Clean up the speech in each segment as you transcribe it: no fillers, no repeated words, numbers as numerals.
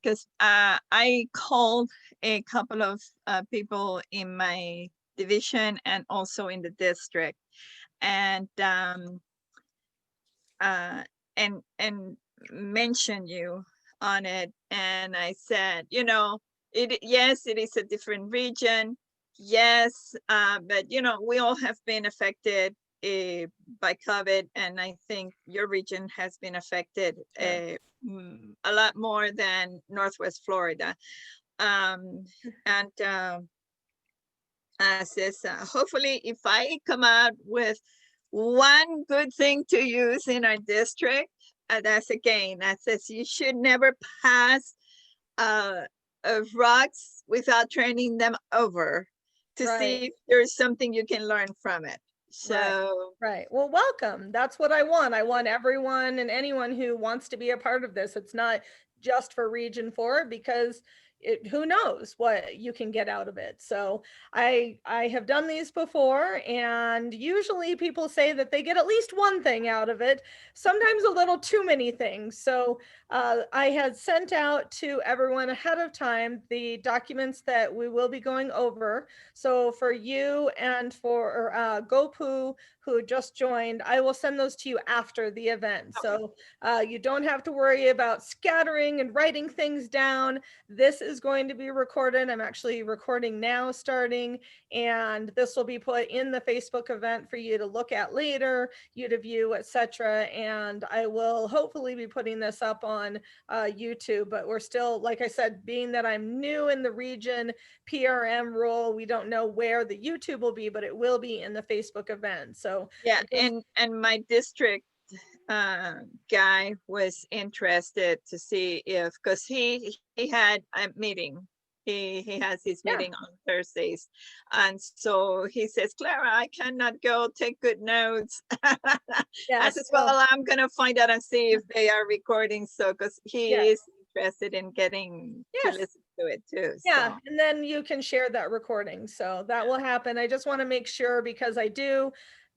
because I called a couple of people in my division and also in the district, and and mention you on it. And I said, yes, it is a different region. Yes, but we all have been affected by COVID, and I think your region has been affected a lot more than Northwest Florida. And says, hopefully, if I come out with one good thing to use in our district, that's again, that says you should never pass rocks without turning them over to see if there's something you can learn from it. So right. Well, welcome. That's what I want. I want everyone and anyone who wants to be a part of this. It's not just for Region 4, because who knows what you can get out of it. So I have done these before, and usually people say that they get at least one thing out of it, sometimes a little too many things. So I had sent out to everyone ahead of time the documents that we will be going over. So for you and for Gopu, who just joined, I will send those to you after the event. So you don't have to worry about scattering and writing things down. This is going to be recorded. I'm actually recording now starting, and this will be put in the Facebook event for you to look at later, you to view, etc. And I will hopefully be putting this up on YouTube, but we're still, like I said, being that I'm new in the region PRM role, we don't know where the YouTube will be, but it will be in the Facebook event. So yeah, and my district guy was interested to see if, because he had a meeting, he has his meeting on Thursdays, and so he says, Clara, I cannot go, take good notes. I said, well, I'm gonna find out and see if they are recording, so because he is interested in getting to listen to it too. Yeah, and then you can share that recording. So that will happen. I just want to make sure, because I do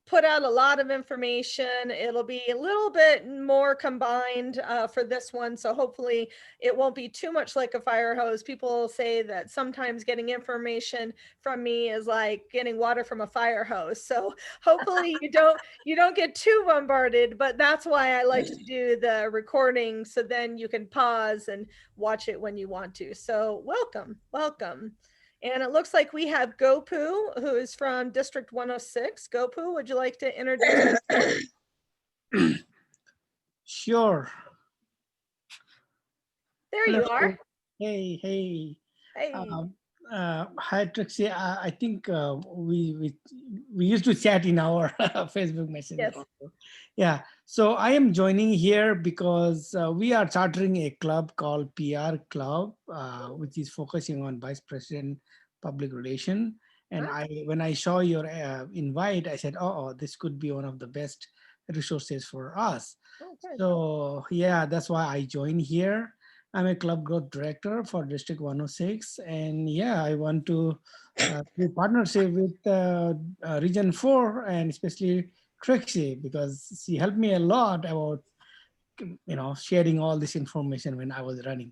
put out a lot of information. It'll be a little bit more combined for this one. So hopefully it won't be too much like a fire hose. People say that sometimes getting information from me is like getting water from a fire hose. So hopefully you don't get too bombarded, but that's why I like to do the recording, so then you can pause and watch it when you want to. So welcome. And it looks like we have Gopu, who is from District 106. Gopu, would you like to introduce yourself? Sure. There you are. Hey. Hey. Hi, Trixie. I think we used to chat in our Facebook Messenger. Yes. Yeah. So I am joining here because we are chartering a club called PR Club, which is focusing on Vice President Public Relation. And when I saw your invite, I said, oh, this could be one of the best resources for us. So yeah, that's why I joined here. I'm a club growth director for District 106, and yeah, I want to do partnership with Region 4, and especially Trixie, because she helped me a lot about sharing all this information when I was running.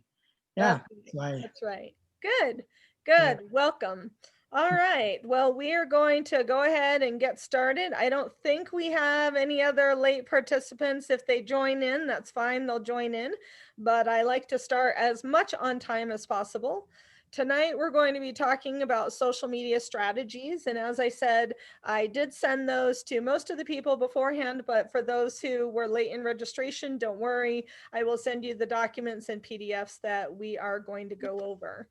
Yeah, that's right. Good. Yeah. Welcome. All right. Well, we are going to go ahead and get started. I don't think we have any other late participants. If they join in, that's fine. They'll join in. But I like to start as much on time as possible. Tonight, we're going to be talking about social media strategies. And as I said, I did send those to most of the people beforehand, but for those who were late in registration, don't worry. I will send you the documents and PDFs that we are going to go over.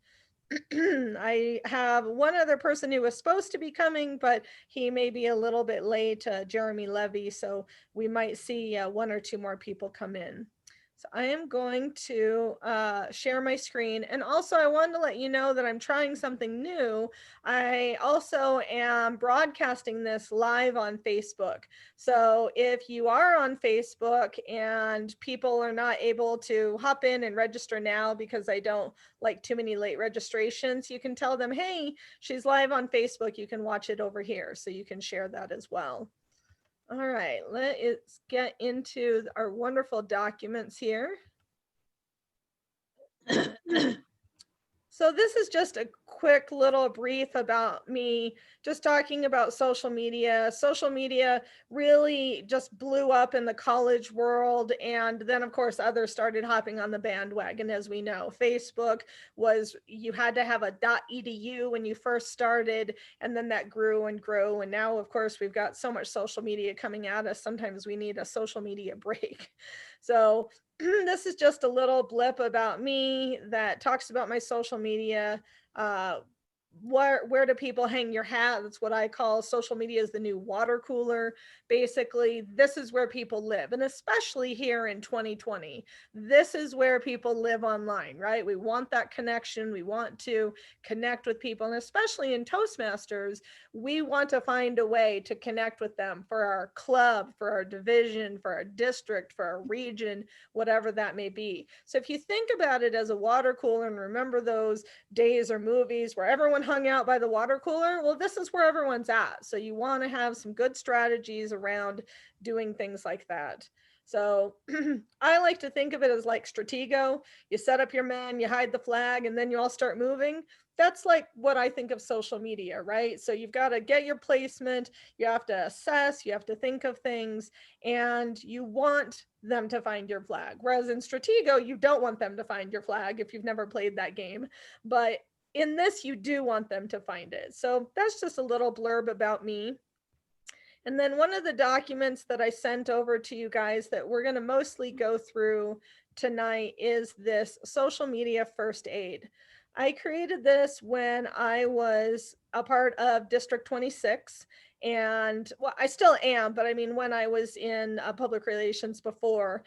I have one other person who was supposed to be coming, but he may be a little bit late, Jeremy Levy, so we might see one or two more people come in. So I am going to share my screen. And also I wanted to let you know that I'm trying something new. I also am broadcasting this live on Facebook. So if you are on Facebook and people are not able to hop in and register now because I don't like too many late registrations, you can tell them, hey, she's live on Facebook. You can watch it over here. So you can share that as well. All right, let's get into our wonderful documents here. So this is just a quick little brief about me, just talking about social media. Social media really just blew up in the college world. And then, of course, others started hopping on the bandwagon, as we know. Facebook was, you had to have a .edu when you first started, and then that grew and grew. And now, of course, we've got so much social media coming at us. Sometimes we need a social media break. So this is just a little blip about me that talks about my social media. Where do people hang your hat? That's what I call social media is the new water cooler. Basically, this is where people live. And especially here in 2020, this is where people live online, right? We want that connection. We want to connect with people. And especially in Toastmasters, we want to find a way to connect with them for our club, for our division, for our district, for our region, whatever that may be. So if you think about it as a water cooler and remember those days or movies where everyone hung out by the water cooler, well, this is where everyone's at. So you want to have some good strategies around doing things like that. So I like to think of it as like Stratego. You set up your men, you hide the flag, and then you all start moving. That's like what I think of social media, right? So you've got to get your placement, you have to assess, you have to think of things, and you want them to find your flag. Whereas in Stratego, you don't want them to find your flag if you've never played that game. But in this, you do want them to find it. So that's just a little blurb about me. And then one of the documents that I sent over to you guys that we're going to mostly go through tonight is this social media first aid. I created this when I was a part of District 26. And well, I still am, but I mean, when I was in public relations before,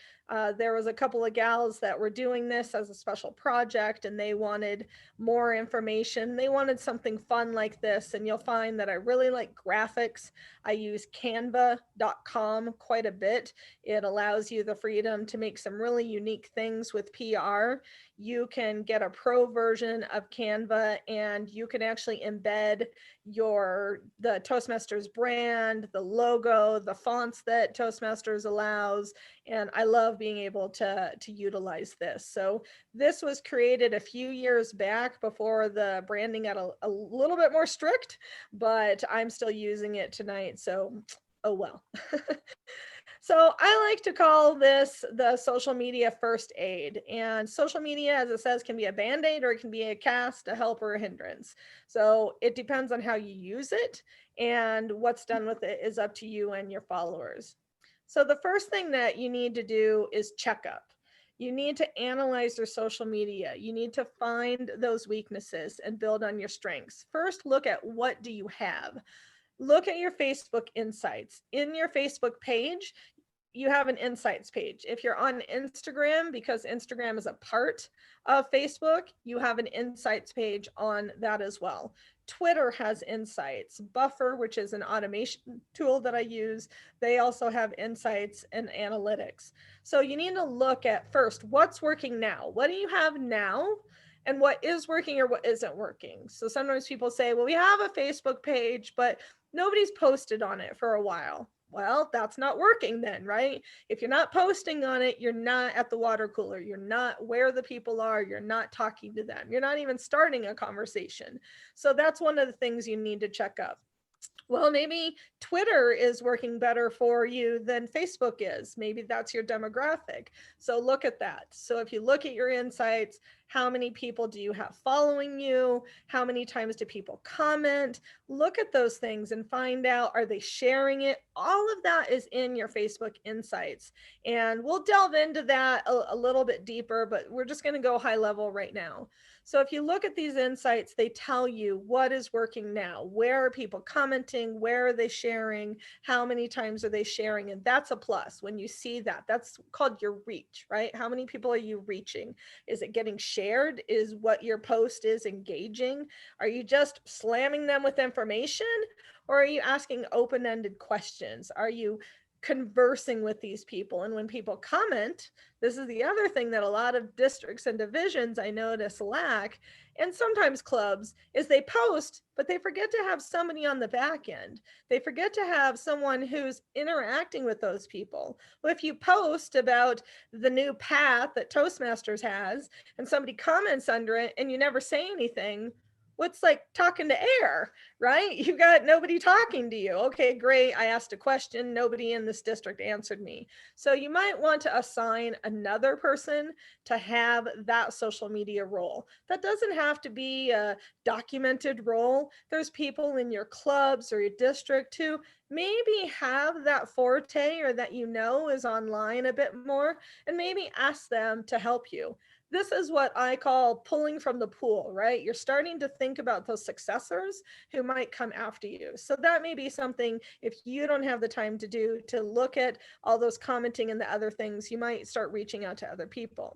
there was a couple of gals that were doing this as a special project and they wanted more information. They wanted something fun like this. And you'll find that I really like graphics. I use canva.com quite a bit. It allows you the freedom to make some really unique things with PR. You can get a pro version of Canva and you can actually embed the Toastmasters brand, the logo, the fonts that Toastmasters allows. And I love being able to utilize this. So this was created a few years back before the branding got a little bit more strict, but I'm still using it tonight. So, oh well. So I like to call this the social media first aid. And social media, as it says, can be a band-aid or it can be a cast, a help, or a hindrance. So it depends on how you use it, and what's done with it is up to you and your followers. So the first thing that you need to do is check up. You need to analyze your social media. You need to find those weaknesses and build on your strengths. First, look at what do you have. Look at your Facebook insights. In your Facebook page, you have an insights page. If you're on Instagram, because Instagram is a part of Facebook, you have an insights page on that as well. Twitter has insights. Buffer, which is an automation tool that I use, they also have insights and analytics. So you need to look at first, what's working now? What do you have now? And what is working or what isn't working? So sometimes people say, well, we have a Facebook page, but nobody's posted on it for a while. Well, that's not working then, right? If you're not posting on it, you're not at the water cooler. You're not where the people are. You're not talking to them. You're not even starting a conversation. So that's one of the things you need to check up. Well, maybe Twitter is working better for you than Facebook is. Maybe that's your demographic. So look at that. So if you look at your insights, how many people do you have following you? How many times do people comment? Look at those things and find out, are they sharing it? All of that is in your Facebook insights. And we'll delve into that a little bit deeper, but we're just going to go high level right now. So if you look at these insights, they tell you what is working now. Where are people commenting? Where are they sharing? How many times are they sharing? And that's a plus when you see that. That's called your reach, right? How many people are you reaching? Is it getting shared? Is what your post is engaging? Are you just slamming them with information? Or are you asking open-ended questions? Are you conversing with these people. And when people comment, this is the other thing that a lot of districts and divisions I notice lack, and sometimes clubs, is they post, but they forget to have somebody on the back end. They forget to have someone who's interacting with those people. Well, if you post about the new path that Toastmasters has and somebody comments under it and you never say anything, what's like talking to air, right? You got nobody talking to you. Okay, great. I asked a question. Nobody in this district answered me. So you might want to assign another person to have that social media role. That doesn't have to be a documented role. There's people in your clubs or your district who maybe have that forte or that is online a bit more, and maybe ask them to help you. This is what I call pulling from the pool, right? You're starting to think about those successors who might come after you. So that may be something, if you don't have the time to do, to look at all those commenting and the other things, you might start reaching out to other people.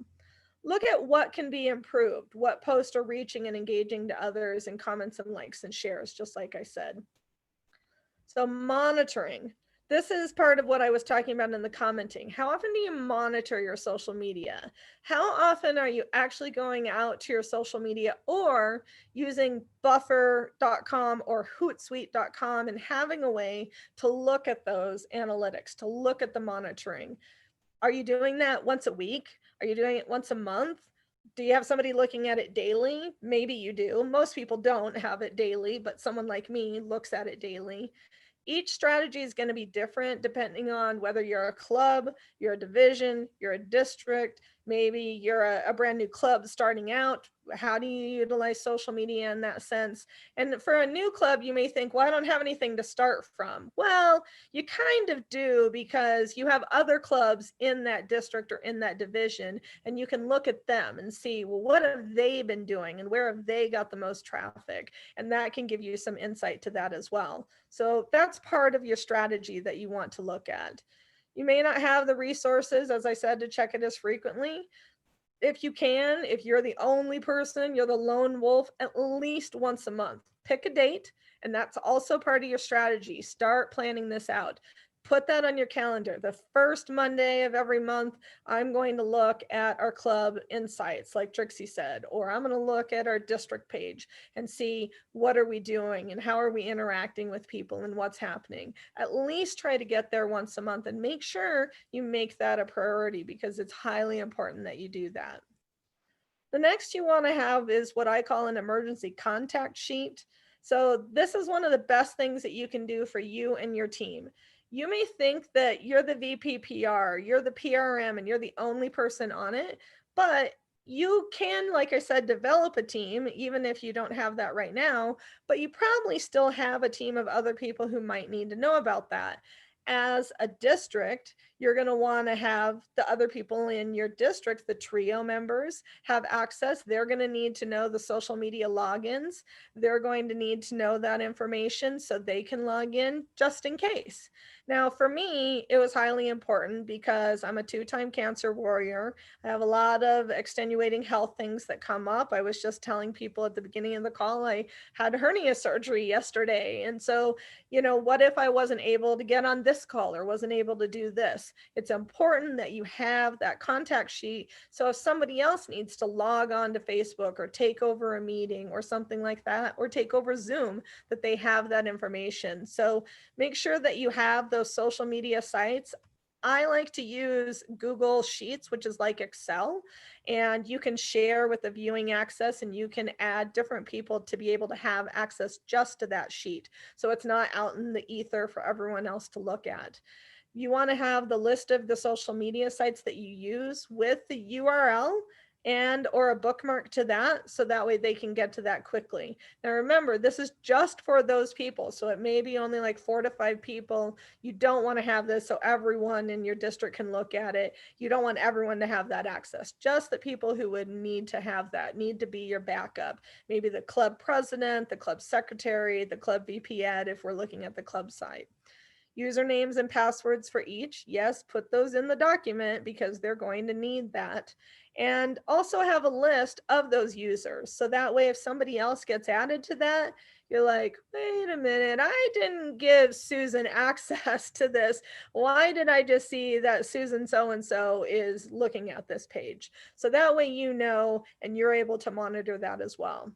Look at what can be improved, what posts are reaching and engaging to others in comments and likes and shares, just like I said. So monitoring. This is part of what I was talking about in the commenting. How often do you monitor your social media? How often are you actually going out to your social media or using buffer.com or hootsuite.com and having a way to look at those analytics, to look at the monitoring? Are you doing that once a week? Are you doing it once a month? Do you have somebody looking at it daily? Maybe you do. Most people don't have it daily, but someone like me looks at it daily. Each strategy is going to be different depending on whether you're a club, you're a division, you're a district, maybe you're a brand new club starting out. How do you utilize social media in that sense? And for a new club, you may think, well, I don't have anything to start from. Well, you kind of do, because you have other clubs in that district or in that division, and you can look at them and see, well, what have they been doing and where have they got the most traffic? And that can give you some insight to that as well. So that's part of your strategy that you want to look at. You may not have the resources, as I said, to check it as frequently. If you can, if you're the only person, you're the lone wolf, at least once a month. Pick a date, and that's also part of your strategy. Start planning this out. Put that on your calendar. The first Monday of every month, I'm going to look at our club insights, like Trixie said, or I'm going to look at our district page and see what are we doing and how are we interacting with people and what's happening. At least try to get there once a month and make sure you make that a priority, because it's highly important that you do that. The next you want to have is what I call an emergency contact sheet. So this is one of the best things that you can do for you and your team. You may think that you're the VP PR, you're the PRM, and you're the only person on it, but you can, like I said, develop a team, even if you don't have that right now, but you probably still have a team of other people who might need to know about that. As a district, you're going to want to have the other people in your district, the trio members, have access. They're going to need to know the social media logins. They're going to need to know that information so they can log in just in case. Now, for me, it was highly important because I'm a 2-time cancer warrior. I have a lot of extenuating health things that come up. I was just telling people at the beginning of the call, I had hernia surgery yesterday. And so, what if I wasn't able to get on this call or wasn't able to do this? It's important that you have that contact sheet. So if somebody else needs to log on to Facebook or take over a meeting or something like that, or take over Zoom, that they have that information. So make sure that you have those social media sites. I like to use Google Sheets, which is like Excel, and you can share with the viewing access, and you can add different people to be able to have access just to that sheet. So it's not out in the ether for everyone else to look at. You want to have the list of the social media sites that you use with the URL and or a bookmark to that, so that way they can get to that quickly. Now remember, this is just for those people, so it may be only like 4 to 5 people. You don't want to have this so everyone in your district can look at it. You don't want everyone to have that access. Just the people who would need to have that, need to be your backup. Maybe the club president, the club secretary, the club VP Ed, if we're looking at the club site. Usernames and passwords for each. Yes, put those in the document because they're going to need that. And also have a list of those users. So that way, if somebody else gets added to that, You're like, wait a minute, I didn't give Susan access to this. Why did I just see that Susan so-and-so is looking at this page? So that way you know, and you're able to monitor that as well.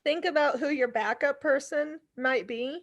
Think about who your backup person might be.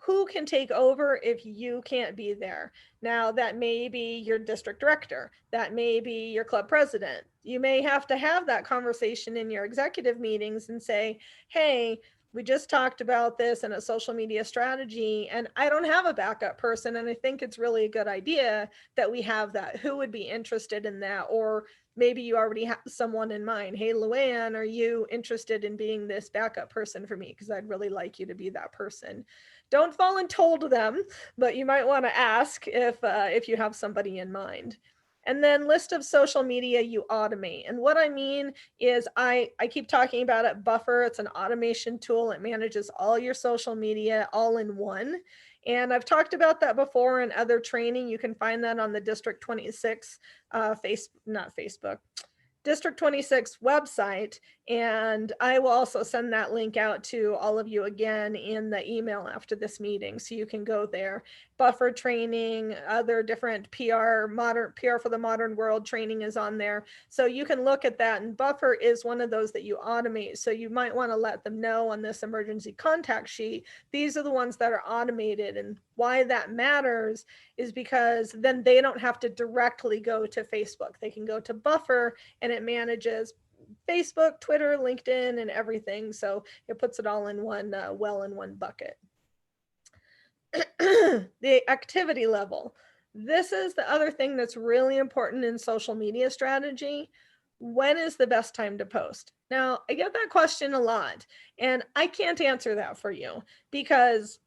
Who can take over if you can't be there? Now, that may be your district director. That may be your club president. You may have to have that conversation in your executive meetings and say, hey, we just talked about this in a social media strategy, and I don't have a backup person. And I think it's really a good idea that we have that. Who would be interested in that? Or maybe you already have someone in mind. Hey, Luann, are you interested in being this backup person for me? Because I'd really like you to be that person. Don't voluntold them, but you might want to ask if you have somebody in mind. And then list of social media you automate. And what I mean is I keep talking about it, Buffer. It's an automation tool. It manages all your social media all in one. And I've talked about that before in other training. You can find that on the District 26 District 26 website. And I will also send that link out to all of you again in the email after this meeting. So you can go there. Buffer training, other different PR for the modern world training is on there. So you can look at that, and Buffer is one of those that you automate. So you might want to let them know on this emergency contact sheet, these are the ones that are automated. And why that matters is because then they don't have to directly go to Facebook. They can go to Buffer, and it manages Facebook, Twitter, LinkedIn, and everything. So it puts it all in one, in one bucket. The activity level. This is the other thing that's really important in social media strategy. When is the best time to post? Now, I get that question a lot, and I can't answer that for you because,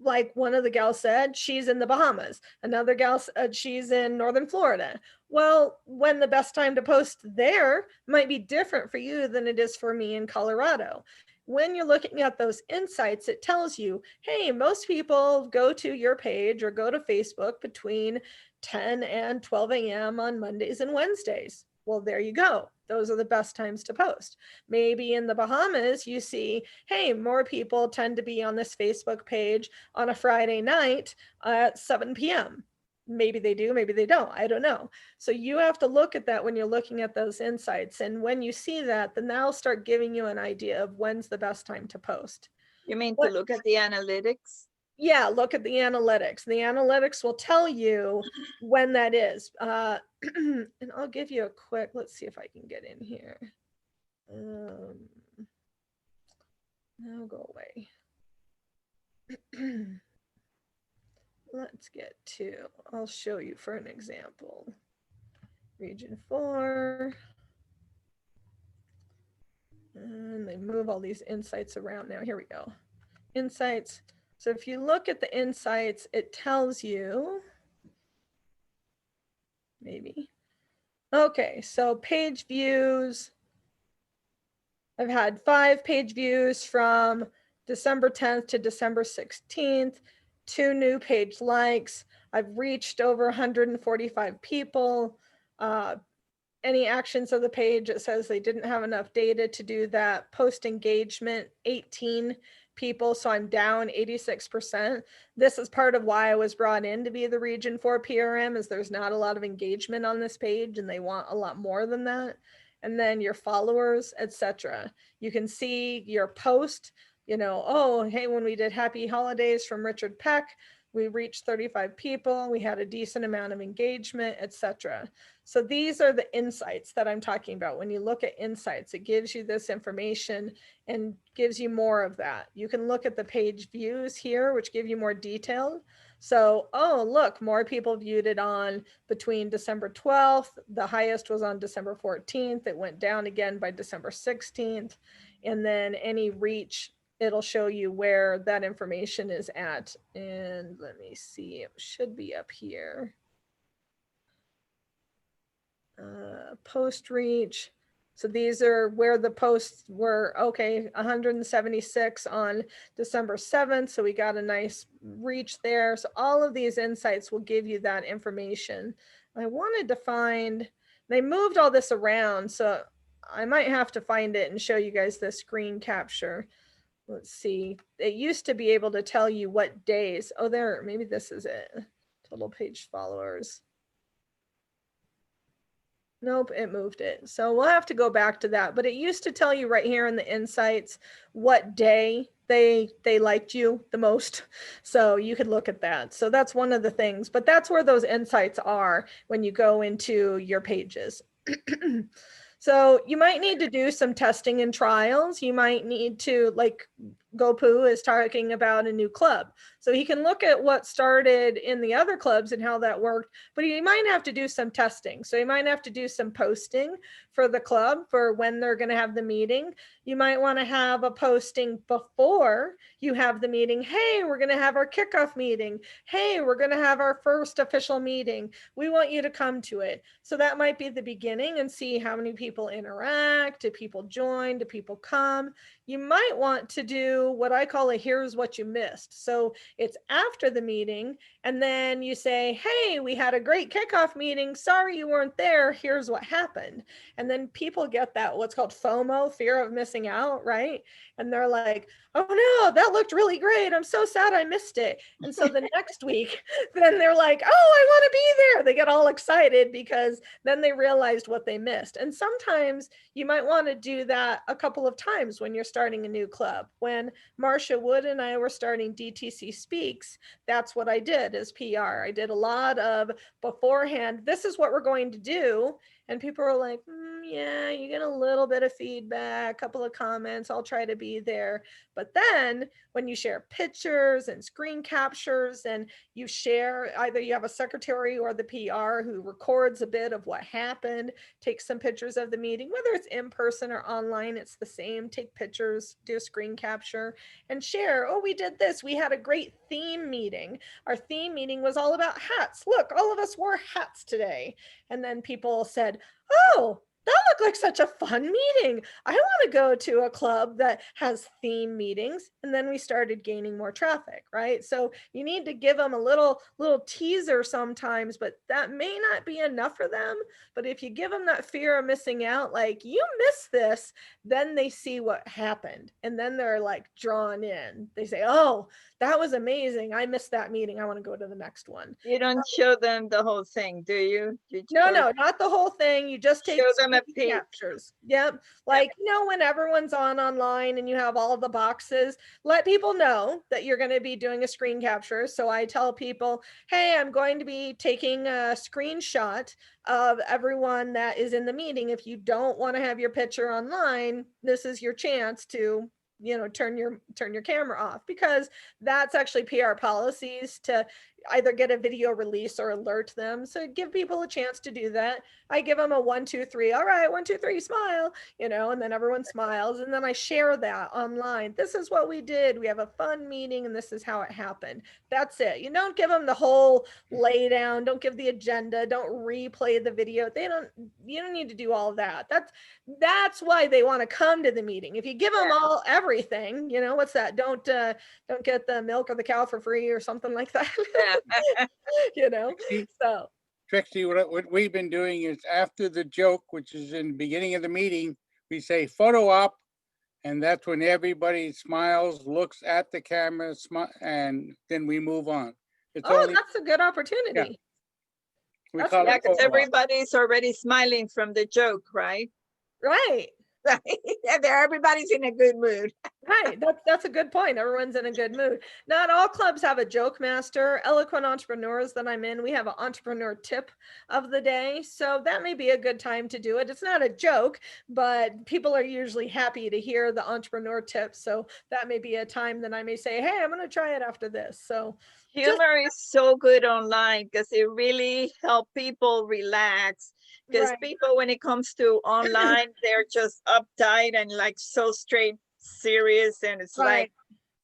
like one of the gals said, she's in the Bahamas. Another gal said she's in Northern Florida. Well, when the best time to post there might be different for you than it is for me in Colorado. When you're looking at those insights, it tells you, hey, most people go to your page or go to Facebook between 10 and 12 a.m. on Mondays and Wednesdays. Well, there you go. Those are the best times to post. Maybe in the Bahamas, you see, hey, more people tend to be on this Facebook page on a Friday night at 7 p.m. Maybe they do, maybe they don't. I don't know. So you have to look at that when you're looking at those insights. And when you see that, then that'll start giving you an idea of when's the best time to post. You mean to look at the analytics? Yeah, look at the analytics. The analytics will tell you when that is. And I'll give you a quick, let's see if I can get in here. Now go away. Let's get to, I'll show you for an example. Region 4. And they move all these insights around now. Here we go. Insights. So if you look at the insights, it tells you, maybe. Okay, so page views. I've had 5 page views from December 10th to December 16th, 2 new page likes. I've reached over 145 people. Any actions of the page, it says they didn't have enough data to do that. Post engagement, 18 people, so I'm down 86%. This is part of why I was brought in to be the Region 4 PRM, is there's not a lot of engagement on this page and they want a lot more than that. And then your followers, etc. You can see your post, you know, oh, hey, when we did Happy Holidays from Richard Peck, we reached 35 people, we had a decent amount of engagement, etc. So these are the insights that I'm talking about. When you look at insights, it gives you this information and gives you more of that. You can look at the page views here, which give you more detail. So, oh, look, more people viewed it on between December 12th. The highest was on December 14th. It went down again by December 16th. And then any reach, it'll show you where that information is at. And let me see, it should be up here. Post reach. So these are where the posts were. Okay, 176 on December 7th. So we got a nice reach there. So all of these insights will give you that information. I wanted to find, they moved all this around, so I might have to find it and show you guys this screen capture. let's see, it used to be able to tell you what days. Oh, there, maybe this is it. Total page followers. Nope, it moved it. So we'll have to go back to that. But it used to tell you right here in the insights what day they liked you the most. So you could look at that. So that's one of the things. But that's where those insights are when you go into your pages. So you might need to do some testing and trials. You might need to, like Gopu is talking about, a new club. So he can look at what started in the other clubs and how that worked, but he might have to do some testing. So he might have to do some posting for the club for when they're going to have the meeting. You might want to have a posting before you have the meeting. Hey, we're going to have our kickoff meeting. Hey, we're going to have our first official meeting. We want you to come to it. So that might be the beginning, and see how many people interact. Do people join? Do people come? You might want to do what I call a here's what you missed. So it's after the meeting, and then you say, hey, we had a great kickoff meeting. Sorry you weren't there. Here's what happened. And then people get that, what's called FOMO, fear of missing out, right? And they're like, oh no, that looked really great. I'm so sad I missed it. And so the next week, then they're like, oh, I want to be there. They get all excited because then they realized what they missed. And sometimes you might want to do that a couple of times when you're starting a new club. When Marcia Wood and I were starting DTC Speaks, that's what I did as PR. I did a lot of beforehand, this is what we're going to do. And people were like, yeah, you get a little bit of feedback, a couple of comments, I'll try to be there. But then when you share pictures and screen captures, and you share, either you have a secretary or the PR who records a bit of what happened, take some pictures of the meeting, whether it's in person or online, it's the same. Take pictures, do a screen capture, and share. Oh, we did this. We had a great theme meeting. Our theme meeting was all about hats. Look, all of us wore hats today. And then people said, oh, that looked like such a fun meeting. I want to go to a club that has theme meetings. And then we started gaining more traffic, right? So you need to give them a little teaser sometimes, but that may not be enough for them. But if you give them that fear of missing out, like, you missed this, then they see what happened. And then they're like drawn in. They say, oh, that was amazing. I missed that meeting. I want to go to the next one. You don't show them the whole thing, do you? No, not the whole thing. You just take show them a peek. captures. Yep. Like, you know, when everyone's online and you have all the boxes, let people know that you're going to be doing a screen capture. So I tell people, hey, I'm going to be taking a screenshot of everyone that is in the meeting. If you don't want to have your picture online, this is your chance to, you know, turn your camera off, because that's actually PR policies to either get a video release or alert them. So give people a chance to do that. I give them a 1, 2, 3. All right, 1, 2, 3, smile, you know, and then everyone smiles. And then I share that online. This is what we did. We have a fun meeting and this is how it happened. That's it. You don't give them the whole lay down. Don't give the agenda. Don't replay the video. You don't need to do all of that. That's why they want to come to the meeting. If you give them all everything, you know, what's that? Don't get the milk or the cow for free or something like that. You know, so Trixie, what we've been doing is, after the joke, which is in the beginning of the meeting, we say photo op, and that's when everybody smiles, looks at the camera, and then we move on. That's a good opportunity. We call it because photo op. everybody's already smiling from the joke, right? Right. Everybody's in a good mood. Right. That's a good point. Everyone's in a good mood. Not all clubs have a joke master. Eloquent Entrepreneurs that I'm in, we have an entrepreneur tip of the day. So that may be a good time to do it. It's not a joke, but people are usually happy to hear the entrepreneur tip. So that may be a time that I may say, hey, I'm going to try it after this. So humor is so good online because it really helps people relax. Because people, when it comes to online, they're just uptight and like so straight serious, and it's like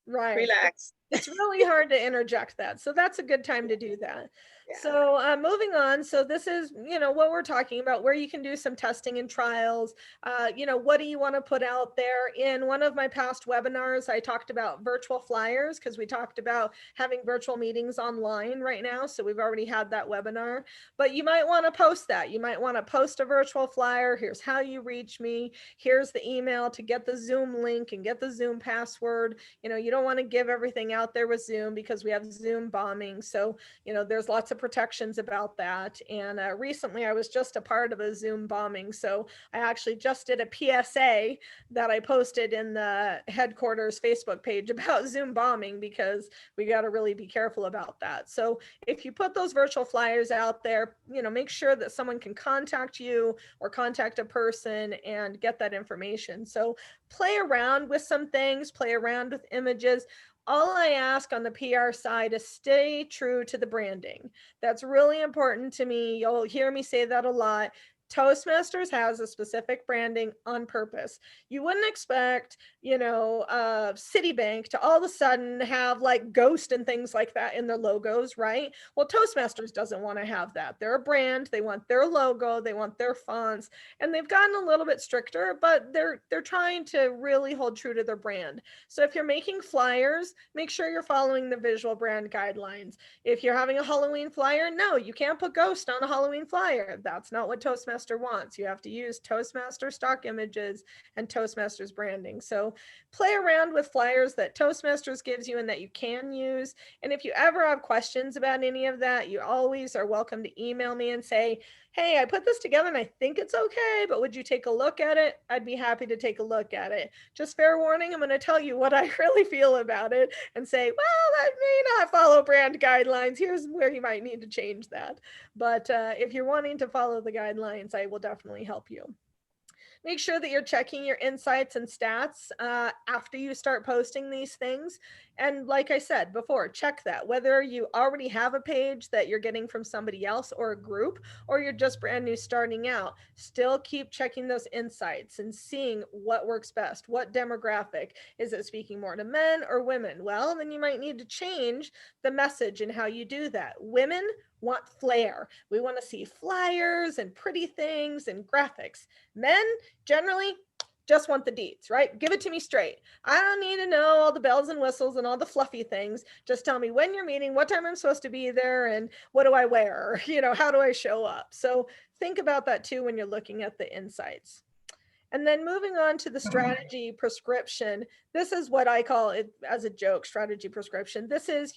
relax. It's really hard to interject that. So that's a good time to do that. Yeah. So moving on. So this is, what we're talking about, where you can do some testing and trials. What do you want to put out there? In one of my past webinars, I talked about virtual flyers because we talked about having virtual meetings online right now. So we've already had that webinar, but you might want to post that. You might want to post a virtual flyer. Here's how you reach me. Here's the email to get the Zoom link and get the Zoom password. You don't want to give everything out there with Zoom because we have Zoom bombing. So, there's lots of protections about that. And recently I was just a part of a Zoom bombing. So I actually just did a PSA that I posted in the headquarters Facebook page about Zoom bombing, because we got to really be careful about that. So if you put those virtual flyers out there, make sure that someone can contact you or contact a person and get that information. So play around with some things, play around with images. All I ask on the PR side is stay true to the branding. That's really important to me. You'll hear me say that a lot. Toastmasters has a specific branding on purpose. You wouldn't expect, Citibank to all of a sudden have like Ghost and things like that in their logos, right? Well, Toastmasters doesn't want to have that. They're a brand. They want their logo. They want their fonts, and they've gotten a little bit stricter, but they're trying to really hold true to their brand. So if you're making flyers, make sure you're following the visual brand guidelines. If you're having a Halloween flyer, no, you can't put Ghost on a Halloween flyer. That's not what Toastmasters wants. You have to use Toastmaster stock images and Toastmasters branding. So play around with flyers that Toastmasters gives you and that you can use. And if you ever have questions about any of that, you always are welcome to email me and say, hey, I put this together and I think it's okay, but would you take a look at it? I'd be happy to take a look at it. Just fair warning, I'm going to tell you what I really feel about it and say, well, that may not follow brand guidelines. Here's where you might need to change that. But if you're wanting to follow the guidelines, I will definitely help you. Make sure that you're checking your insights and stats after you start posting these things. And like I said before, check that, whether you already have a page that you're getting from somebody else or a group, or you're just brand new starting out, still keep checking those insights and seeing what works best. What demographic? Is it speaking more to men or women? Well, then you might need to change the message and how you do that. Women want flair. We want to see flyers and pretty things and graphics. Men generally just want the deets, right? Give it to me straight. I don't need to know all the bells and whistles and all the fluffy things. Just tell me when you're meeting, what time I'm supposed to be there, and what do I wear? How do I show up? So think about that too when you're looking at the insights. And then moving on to the strategy prescription, this is what I call it as a joke, strategy prescription. This is,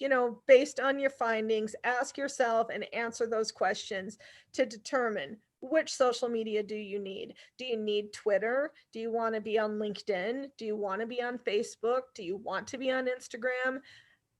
based on your findings, ask yourself and answer those questions to determine which social media do you need? Do you need Twitter? Do you want to be on LinkedIn? Do you want to be on Facebook? Do you want to be on Instagram?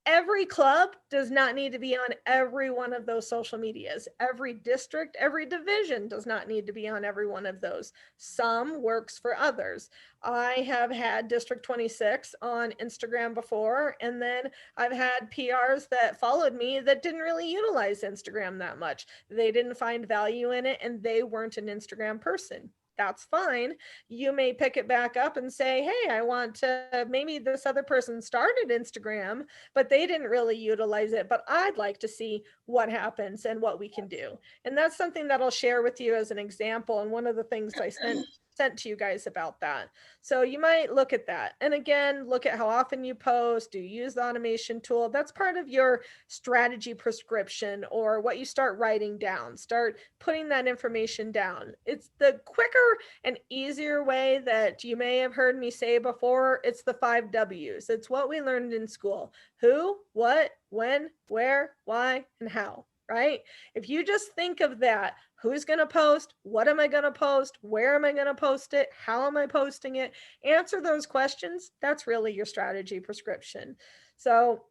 Every club does not need to be on every one of those social medias. Every district, every division does not need to be on every one of those. Some works for others. I have had District 26 on Instagram before, and then I've had PRs that followed me that didn't really utilize Instagram that much. They didn't find value in it, and they weren't an Instagram person. That's fine. You may pick it back up and say, hey, I want to, maybe this other person started Instagram, but they didn't really utilize it, but I'd like to see what happens and what we can do. And that's something that I'll share with you as an example. And one of the things I sent to you guys about that. So you might look at that. And again, look at how often you post. Do you use the automation tool? That's part of your strategy prescription, or what you start writing down. Start putting that information down. It's the quicker and easier way that you may have heard me say before. It's the 5 W's. It's what we learned in school. Who, what, when, where, why, and how. Right? If you just think of that, who's going to post? What am I going to post? Where am I going to post it? How am I posting it? Answer those questions. That's really your strategy prescription. So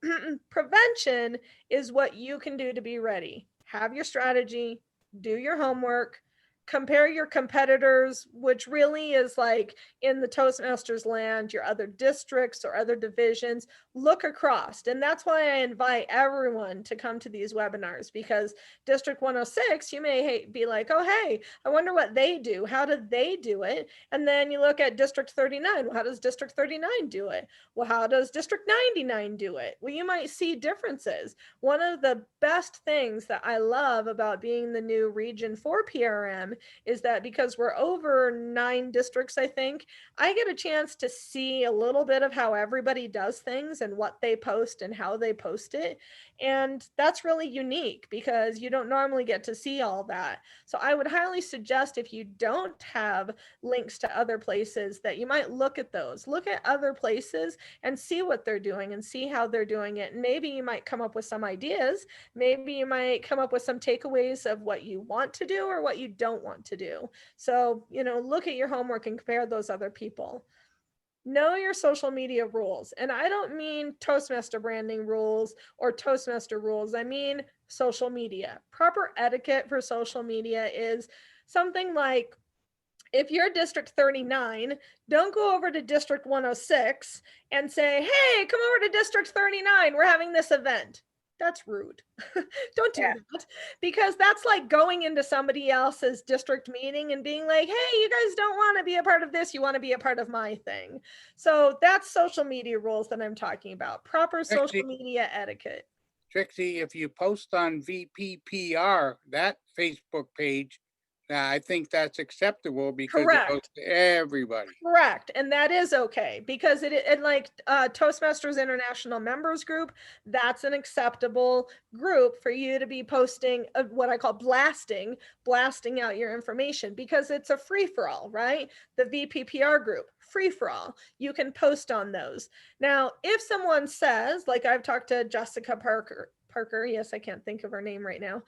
prevention is what you can do to be ready. Have your strategy, do your homework, compare your competitors, which really is like in the Toastmasters land, your other districts or other divisions, look across. And that's why I invite everyone to come to these webinars, because District 106, you may be like, oh, hey, I wonder what they do. How do they do it? And then you look at District 39. Well, how does District 39 do it? Well, how does District 99 do it? Well, you might see differences. One of the best things that I love about being the new Region 4 PRM is that because we're over 9 districts, I think, I get a chance to see a little bit of how everybody does things and what they post and how they post it. And that's really unique because you don't normally get to see all that. So I would highly suggest, if you don't have links to other places, that you might look at those, look at other places and see what they're doing and see how they're doing it. And maybe you might come up with some ideas. Maybe you might come up with some takeaways of what you want to do or what you don't want to do. So, look at your homework and compare those other people. Know your social media rules. And I don't mean Toastmaster branding rules or Toastmaster rules. I mean social media. Proper etiquette for social media is something like, if you're District 39, don't go over to District 106 and say, hey, come over to District 39. We're having this event. That's rude. Don't do that, because that's like going into somebody else's district meeting and being like, hey, you guys don't want to be a part of this. You want to be a part of my thing. So that's social media rules that I'm talking about. Proper social media etiquette. Trixie, if you post on VPPR, that Facebook page, I think that's acceptable because it goes to everybody. Correct. And that is okay, because it like Toastmasters International Members Group, that's an acceptable group for you to be posting what I call blasting out your information, because it's a free-for-all, right? The VPPR group, free-for-all. You can post on those. Now, if someone says, like I've talked to Jessica Parker, yes, I can't think of her name right now,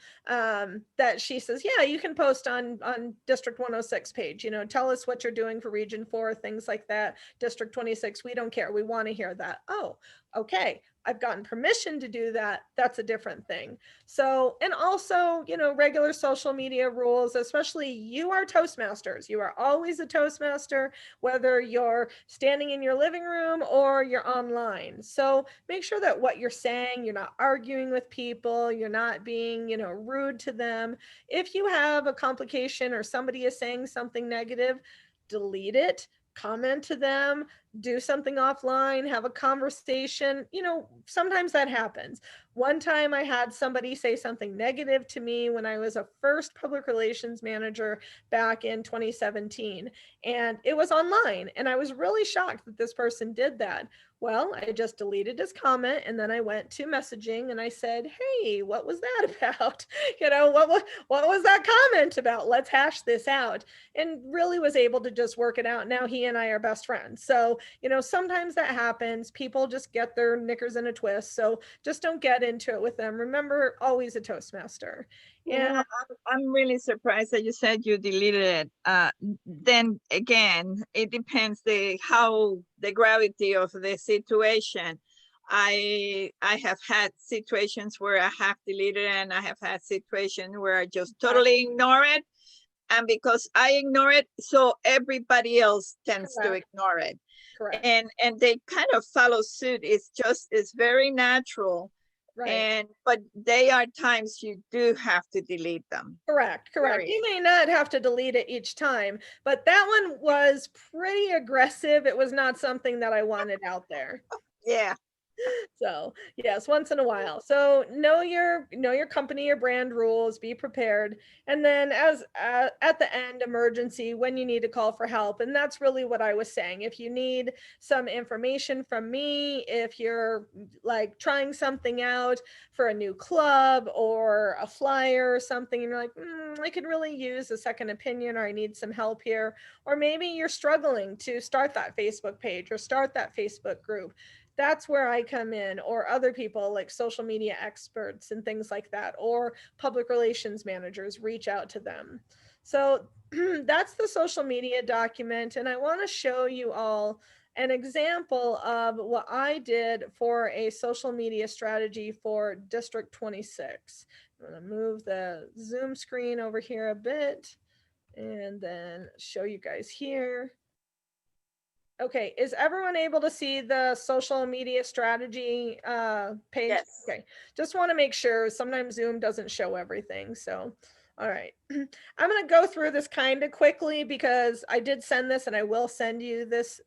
that she says, yeah, you can post on District 106 page, tell us what you're doing for Region 4, things like that. District 26, we don't care. We want to hear that. Oh, okay. I've gotten permission to do that. That's a different thing. So, and also, regular social media rules, especially you are Toastmasters. You are always a Toastmaster, whether you're standing in your living room or you're online. So make sure that what you're saying, you're not arguing with people, you're not being, rude to them. If you have a complication or somebody is saying something negative, delete it, comment to them, do something offline, have a conversation. Sometimes that happens. One time I had somebody say something negative to me when I was a first public relations manager back in 2017, and it was online, and I was really shocked that this person did that. Well, I just deleted his comment, and then I went to messaging and I said, hey, what was that about? What was that comment about? Let's hash this out. And really was able to just work it out. Now he and I are best friends. So, sometimes that happens. People just get their knickers in a twist. So just don't get into it with them. Remember, always a Toastmaster. Yeah, I'm really surprised that you said you deleted it. Then again, it depends how the gravity of the situation. I have had situations where I have deleted it, and I have had situations where I just totally ignore it. And because I ignore it, so everybody else tends to ignore it. Correct. And they kind of follow suit. It's very natural. Right. But there are times you do have to delete them. Correct. You may not have to delete it each time, but that one was pretty aggressive. It was not something that I wanted out there. Yeah. So yes, once in a while. So know your company, your brand rules, be prepared. And then as at the end, emergency, when you need to call for help. And that's really what I was saying. If you need some information from me, if you're like trying something out for a new club or a flyer or something, and you're like, I could really use a second opinion, or I need some help here. Or maybe you're struggling to start that Facebook page or start that Facebook group. That's where I come in, or other people like social media experts and things like that, or public relations managers, reach out to them. So that's the social media document. And I want to show you all an example of what I did for a social media strategy for District 26. I'm going to move the Zoom screen over here a bit. and then show you guys here. Okay, is everyone able to see the social media strategy page? Yes. Okay, just want to make sure. Sometimes Zoom doesn't show everything. So, all right. I'm going to go through this kind of quickly because I did send this and I will send you this.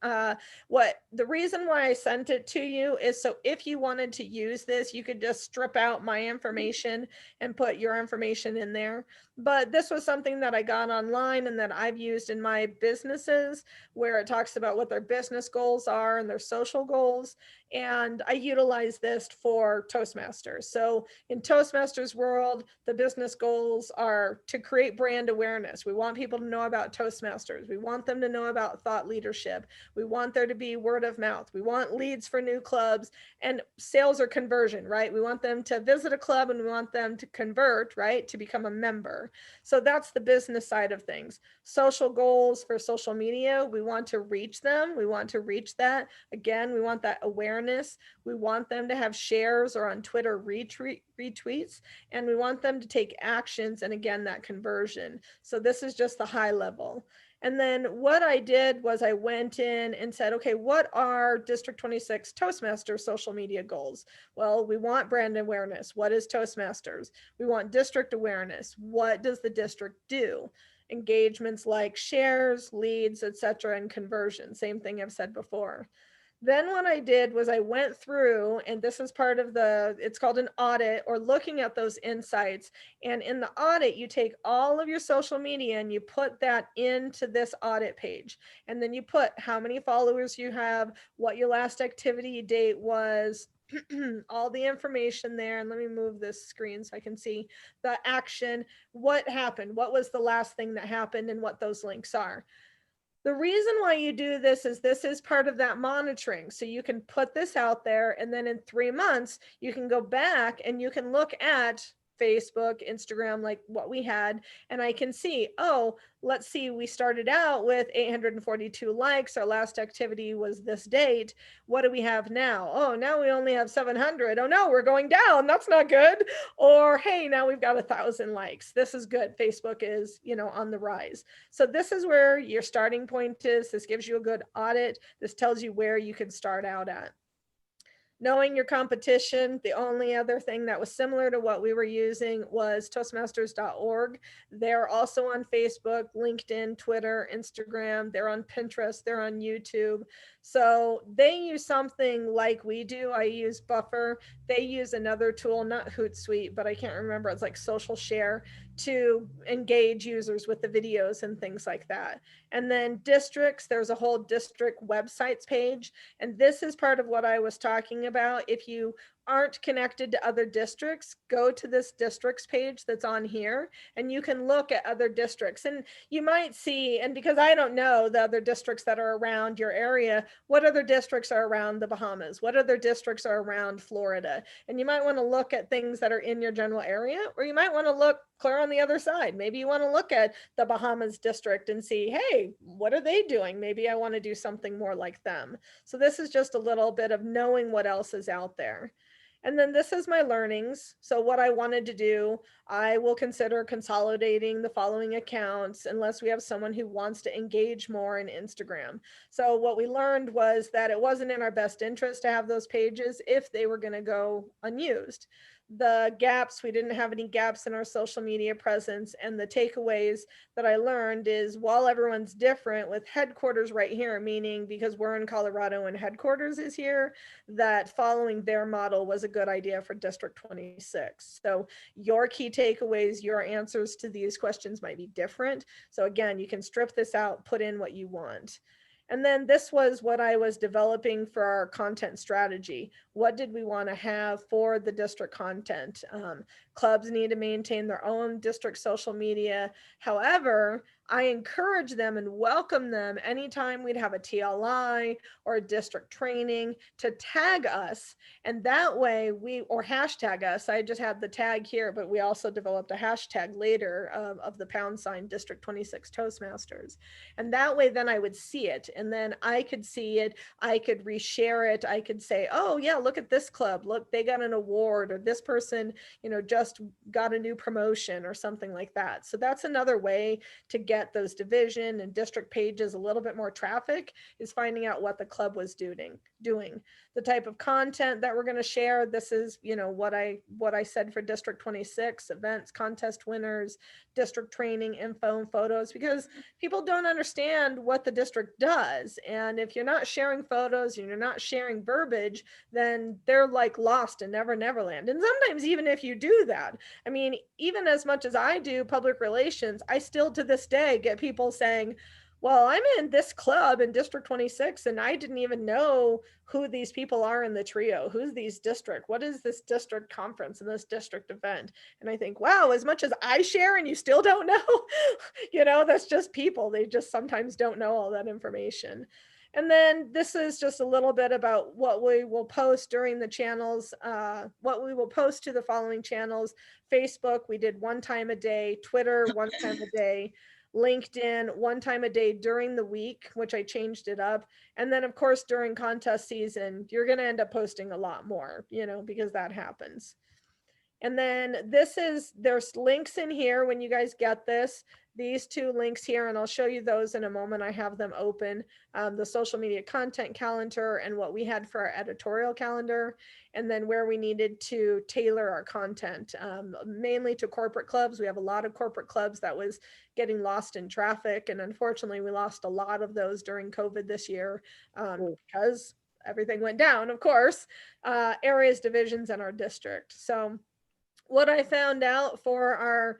What the reason why I sent it to you is so if you wanted to use this, you could just strip out my information and put your information in there. But this was something that I got online and that I've used in my businesses, where it talks about what their business goals are and their social goals. And I utilize this for Toastmasters. So in Toastmasters world, the business goals are to create brand awareness. We want people to know about Toastmasters. We want them to know about thought leadership. We want there to be word of mouth. We want leads for new clubs and sales or conversion, right? We want them to visit a club and we want them to convert, right? To become a member. So that's the business side of things. Social goals for social media, we want to reach them. We want to reach that. Again, we want that awareness. We want them to have shares or on Twitter retweets, and we want them to take actions. And again, that conversion. So this is just the high level. And then what I did was I went in and said, okay, what are District 26 Toastmasters social media goals? Well, we want brand awareness. What is Toastmasters? We want district awareness. What does the district do? Engagements like shares, leads, etc., and conversion. Same thing I've said before. Then what I did was I went through, and this is part of it's called an audit, or looking at those insights. And in the audit, you take all of your social media and you put that into this audit page. And then you put how many followers you have, what your last activity date was, all the information there. And let me move this screen so I can see the action, what happened, what was the last thing that happened, and what those links are. The reason why you do this is part of that monitoring. So you can put this out there, and then in 3 months, you can go back and you can look at Facebook, Instagram, like what we had, and I can see, oh, let's see, we started out with 842 likes. Our last activity was this date. What do we have now? Oh, now we only have 700. Oh no, we're going down. That's not good. Or, hey, now we've got 1,000 likes. This is good. Facebook is, on the rise. So this is where your starting point is. This gives you a good audit. This tells you where you can start out at. Knowing your competition, the only other thing that was similar to what we were using was Toastmasters.org. They're also on Facebook, LinkedIn, Twitter, Instagram. They're on Pinterest. They're on YouTube. So they use something like we do. I use Buffer. They use another tool, not Hootsuite, but I can't remember. It's like Social Share, to engage users with the videos and things like that. And then districts, there's a whole district websites page. And this is part of what I was talking about. If you aren't connected to other districts, go to this districts page that's on here, and you can look at other districts. And you might see, and because I don't know the other districts that are around your area, what other districts are around the Bahamas? What other districts are around Florida? And you might want to look at things that are in your general area, or you might want to look clear on the other side. Maybe you want to look at the Bahamas district and see, hey, what are they doing? Maybe I want to do something more like them. So this is just a little bit of knowing what else is out there. And then this is my learnings. So what I wanted to do, I will consider consolidating the following accounts unless we have someone who wants to engage more in Instagram. So what we learned was that it wasn't in our best interest to have those pages if they were going to go unused. The gaps, we didn't have any gaps in our social media presence. And the takeaways that I learned is, while everyone's different, with headquarters right here, meaning because we're in Colorado and headquarters is here, that following their model was a good idea for District 26. So your key takeaways, your answers to these questions might be different. So again, you can strip this out, put in what you want. And then this was what I was developing for our content strategy. What did we want to have for the district content? Clubs need to maintain their own district social media. However, I encourage them and welcome them anytime we'd have a TLI or a district training to tag us. And that way or hashtag us. I just had the tag here, but we also developed a hashtag later of the # District 26 Toastmasters. And that way then I would see it, and then I could see it. I could reshare it. I could say, oh yeah, look at this club. Look, they got an award, or this person, just got a new promotion or something like that. So that's another way to get get those division and district pages a little bit more traffic is finding out what the club was doing. The type of content that we're going to share, this is, you know, what I said for District 26, events, contest winners, district training, info and photos, because people don't understand what the district does. And if you're not sharing photos and you're not sharing verbiage, then they're like lost in Neverland. And sometimes even if you do that, I mean, even as much as I do public relations, I still to this day get people saying, well, I'm in this club in District 26 and I didn't even know who these people are in the trio. Who's these district? What is this district conference and this district event? And I think, wow, as much as I share and you still don't know, you know, that's just people. They just sometimes don't know all that information. And then this is just a little bit about what we will post during the channels, what we will post to the following channels. Facebook, we did 1 time a day, Twitter, 1 time a day, LinkedIn, 1 time a day during the week, which I changed it up. And then of course, during contest season, you're going to end up posting a lot more, you know, because that happens. And then there's links in here when you guys get this, these 2 links here, and I'll show you those in a moment. I have them open, the social media content calendar and what we had for our editorial calendar, and then where we needed to tailor our content, mainly to corporate clubs. We have a lot of corporate clubs that was getting lost in traffic. And unfortunately, we lost a lot of those during COVID this year because everything went down, of course, areas, divisions, and our district. So what I found out for our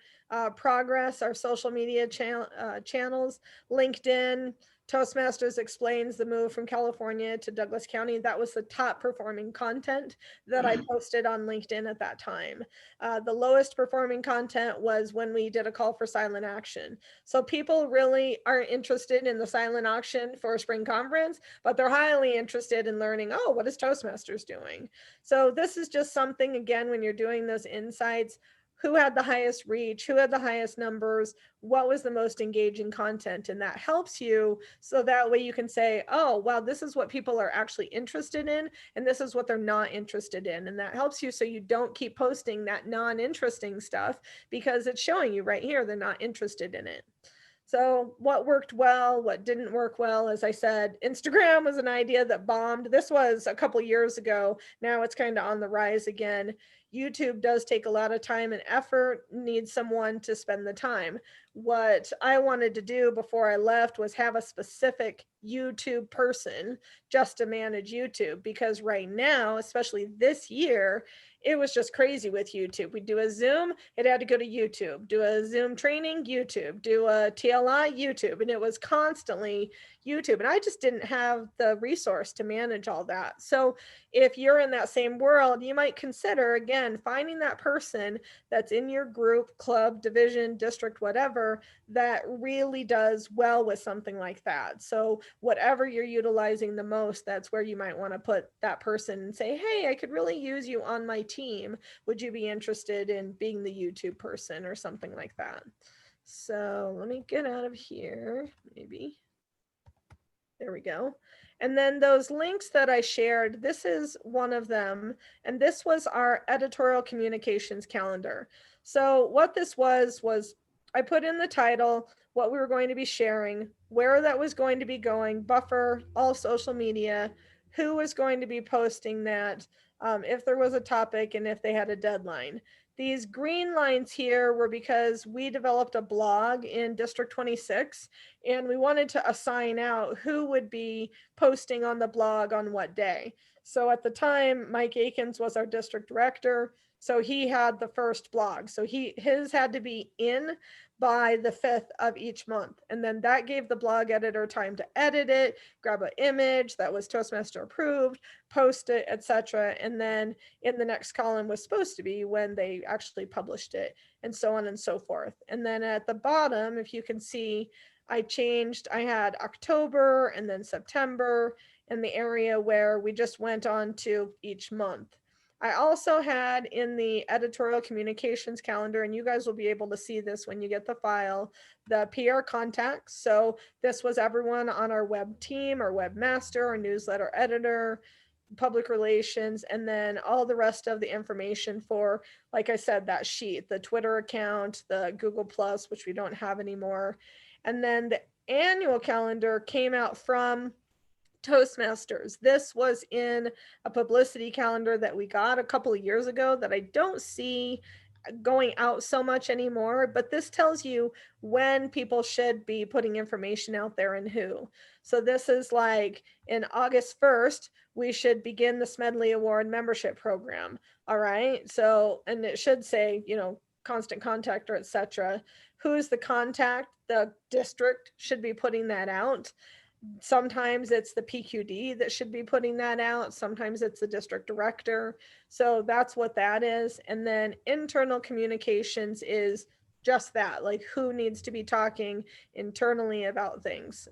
progress, our social media channels, LinkedIn, Toastmasters explains the move from California to Douglas County. That was the top performing content that I posted on LinkedIn at that time. The lowest performing content was when we did a call for silent action. So people really aren't interested in the silent auction for a spring conference, but they're highly interested in learning, oh, what is Toastmasters doing? So this is just something, again, when you're doing those insights, who had the highest reach, who had the highest numbers, what was the most engaging content, and that helps you so that way you can say, oh, well, this is what people are actually interested in, and this is what they're not interested in. And that helps you so you don't keep posting that non-interesting stuff because it's showing you right here they're not interested in it. So what worked well, what didn't work well, as I said, Instagram was an idea that bombed. This was a couple years ago. Now it's kind of on the rise again. YouTube does take a lot of time and effort, needs someone to spend the time. What I wanted to do before I left was have a specific YouTube person just to manage YouTube, because right now, especially this year, it was just crazy with YouTube. We do a Zoom, it had to go to YouTube, do a Zoom training, YouTube, do a TLI, YouTube, and it was constantly YouTube. And I just didn't have the resource to manage all that. So if you're in that same world, you might consider, again, finding that person that's in your group, club, division, district, whatever, that really does well with something like that. So whatever you're utilizing the most, that's where you might want to put that person and say, hey, I could really use you on my team. Would you be interested in being the YouTube person or something like that? So let me get out of here, maybe. There we go. And then those links that I shared, this is one of them. And this was our editorial communications calendar. So what this was I put in the title, what we were going to be sharing, where that was going to be going, buffer, all social media, who was going to be posting that, if there was a topic and if they had a deadline. These green lines here were because we developed a blog in District 26 and we wanted to assign out who would be posting on the blog on what day. So at the time, Mike Akins was our district director. So he had the first blog. So his had to be in by the 5th of each month. And then that gave the blog editor time to edit it, grab an image that was Toastmaster approved, post it, etc. And then in the next column was supposed to be when they actually published it, and so on and so forth. And then at the bottom, if you can see, I had October and then September and the area where we just went on to each month. I also had in the editorial communications calendar, and you guys will be able to see this when you get the file, the PR contacts. So this was everyone on our web team, our webmaster, our newsletter editor, public relations, and then all the rest of the information for, like I said, that sheet, the Twitter account, the Google Plus, which we don't have anymore. And then the annual calendar came out from Toastmasters. This was in a publicity calendar that we got a couple of years ago that I don't see going out so much anymore, but this tells you when people should be putting information out there and who. So this is like in August 1st, we should begin the Smedley Award membership program. All right. So, and it should say, you know, constant contact or etc. Who's the contact? The district should be putting that out. Sometimes it's the PQD that should be putting that out. Sometimes it's the district director. So that's what that is. And then internal communications is just that, like who needs to be talking internally about things.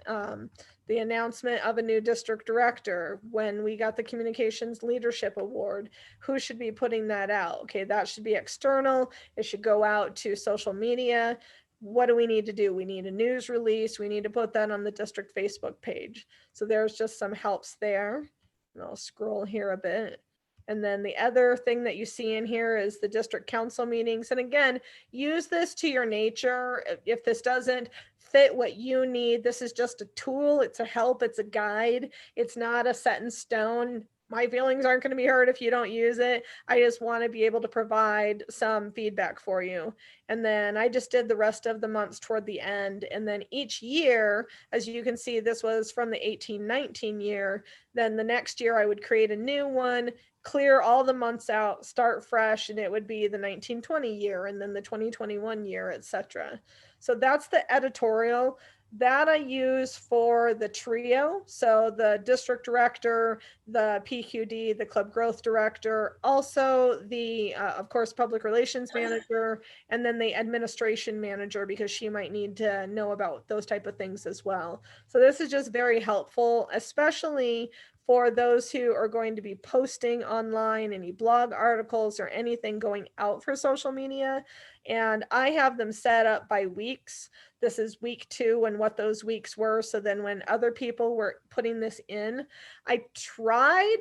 The announcement of a new district director, when we got the communications leadership award, who should be putting that out? Okay, that should be external. It should go out to social media. What do we need to do? We need a news release. We need to put that on the district Facebook page. So there's just some helps there. And I'll scroll here a bit. And then the other thing that you see in here is the district council meetings. And again, use this to your nature. If this doesn't fit what you need, this is just a tool. It's a help. It's a guide. It's not a set in stone. My feelings aren't going to be hurt if you don't use it. I just want to be able to provide some feedback for you. And then I just did the rest of the months toward the end. And then each year, as you can see, this was from the 18-19 year. Then the next year I would create a new one, clear all the months out, start fresh, and it would be the 19-20 year and then the 20-21 year, etc. So that's the editorial that I use for the trio. So the district director, the PQD, the club growth director, also the, of course, public relations manager, and then the administration manager, because she might need to know about those type of things as well. So this is just very helpful, especially for those who are going to be posting online, any blog articles or anything going out for social media. And I have them set up by weeks. This is week 2 and what those weeks were. So then when other people were putting this in, I tried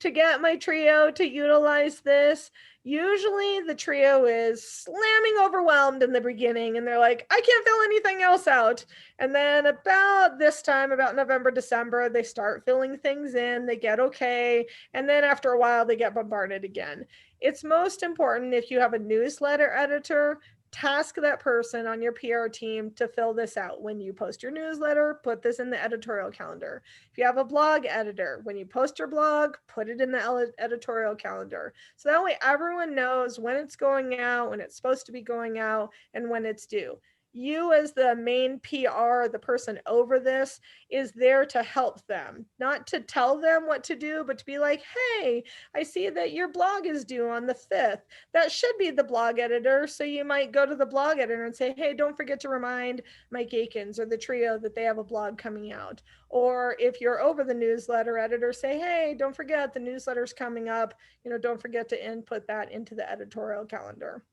to get my trio to utilize this. Usually the trio is slamming overwhelmed in the beginning and they're like, I can't fill anything else out. And then about this time, about November, December, they start filling things in, they get okay. And then after a while, they get bombarded again. It's most important if you have a newsletter editor, task that person on your PR team to fill this out. When you post your newsletter, put this in the editorial calendar. If you have a blog editor, when you post your blog, put it in the editorial calendar. So that way everyone knows when it's going out, when it's supposed to be going out, and when it's due. You as the main PR, the person over this, is there to help them, not to tell them what to do, but to be like, hey, I see that your blog is due on the 5th. That should be the blog editor. So you might go to the blog editor and say, hey, don't forget to remind Mike Akins or the trio that they have a blog coming out. Or if you're over the newsletter editor, say, hey, don't forget the newsletter's coming up. You know, don't forget to input that into the editorial calendar.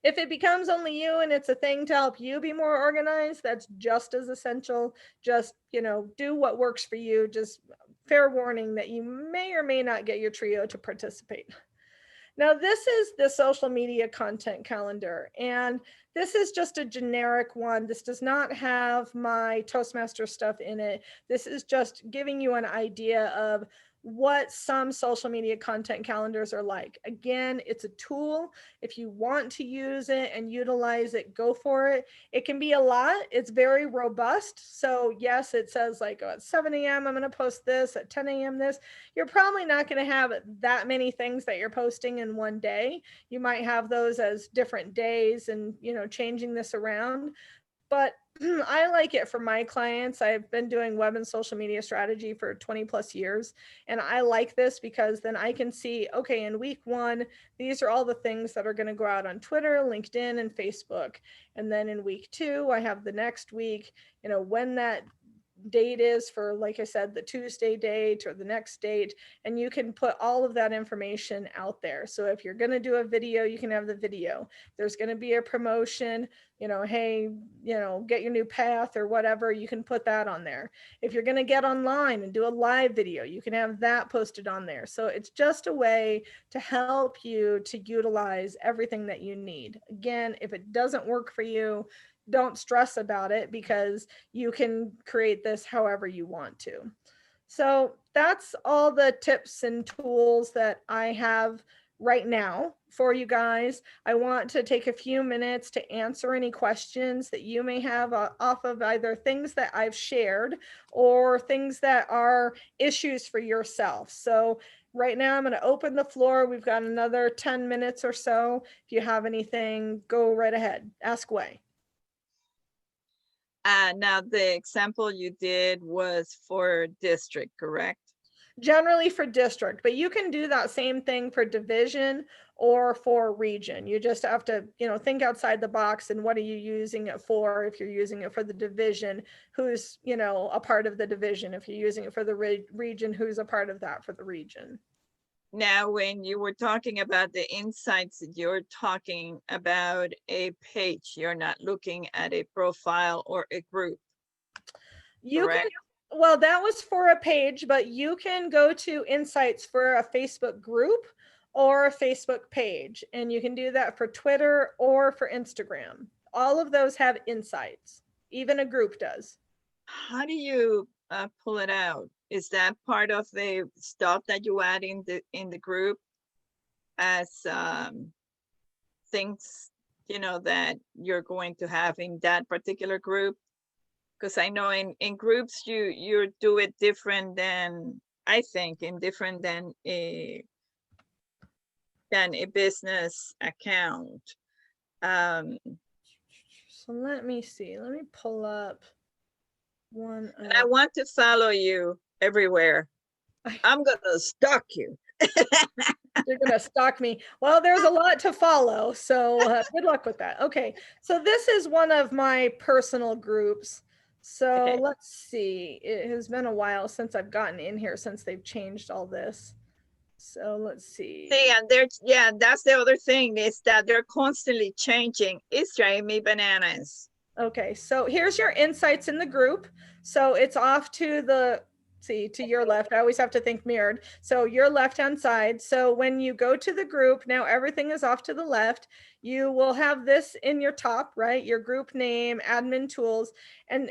If it becomes only you and it's a thing to help you be more organized, that's just as essential. Just, you know, do what works for you. Just fair warning that you may or may not get your trio to participate. Now, this is the social media content calendar, and this is just a generic one. This does not have my Toastmaster stuff in it. This is just giving you an idea of what some social media content calendars are like. Again, it's a tool. If you want to use it and utilize it, go for it. It can be a lot. It's very robust. So yes, it says like, oh, at 7 a.m. I'm going to post this, at 10 a.m. this. You're probably not going to have that many things that you're posting in one day. You might have those as different days and, you know, changing this around. But I like it for my clients. I've been doing web and social media strategy for 20 plus years. And I like this because then I can see, okay, in week 1, these are all the things that are going to go out on Twitter, LinkedIn, and Facebook. And then in week 2, I have the next week, you know, when that date is for, like I said, the Tuesday date or the next date, and you can put all of that information out there. So if you're going to do a video, you can have the video. There's going to be a promotion, you know, hey, you know, get your new path or whatever, you can put that on there. If you're going to get online and do a live video, you can have that posted on there. So it's just a way to help you to utilize everything that you need. Again, if it doesn't work for you, don't stress about it because you can create this however you want to. So that's all the tips and tools that I have right now for you guys. I want to take a few minutes to answer any questions that you may have off of either things that I've shared or things that are issues for yourself. So right now I'm going to open the floor. We've got another 10 minutes or so. If you have anything, go right ahead, ask away. Now the example you did was for district, correct? Generally for district, but you can do that same thing for division or for region. You just have to, think outside the box and what are you using it for? If you're using it for the division, who's, a part of the division? If you're using it for the region, who's a part of that for the region? Now, when you were talking about the insights, you're talking about a page. You're not looking at a profile or a group. You can, well, that was for a page, but you can go to insights for a Facebook group or a Facebook page, and you can do that for Twitter or for Instagram. All of those have insights, even a group does. How do you pull it out? Is that part of the stuff that you add in the group as things, that you're going to have in that particular group? Because I know in groups you do it different than, I think, different than a business account. So let me see. Let me pull up one. And I want to follow you everywhere. I'm gonna stalk you. You're gonna stalk me. Well, there's a lot to follow, so good luck with that. Okay, so this is one of my personal groups. So Okay. let's see. It has been a while since I've gotten in here, since they've changed all this. So let's see. See, and that's the other thing, is that they're constantly changing. It's driving me bananas. Okay, so here's your insights in the group. So it's off to the, to your left. I always have to think mirrored. So your left-hand side. So when you go to the group, now everything is off to the left. You will have this in your top, right? Your group name, admin tools. And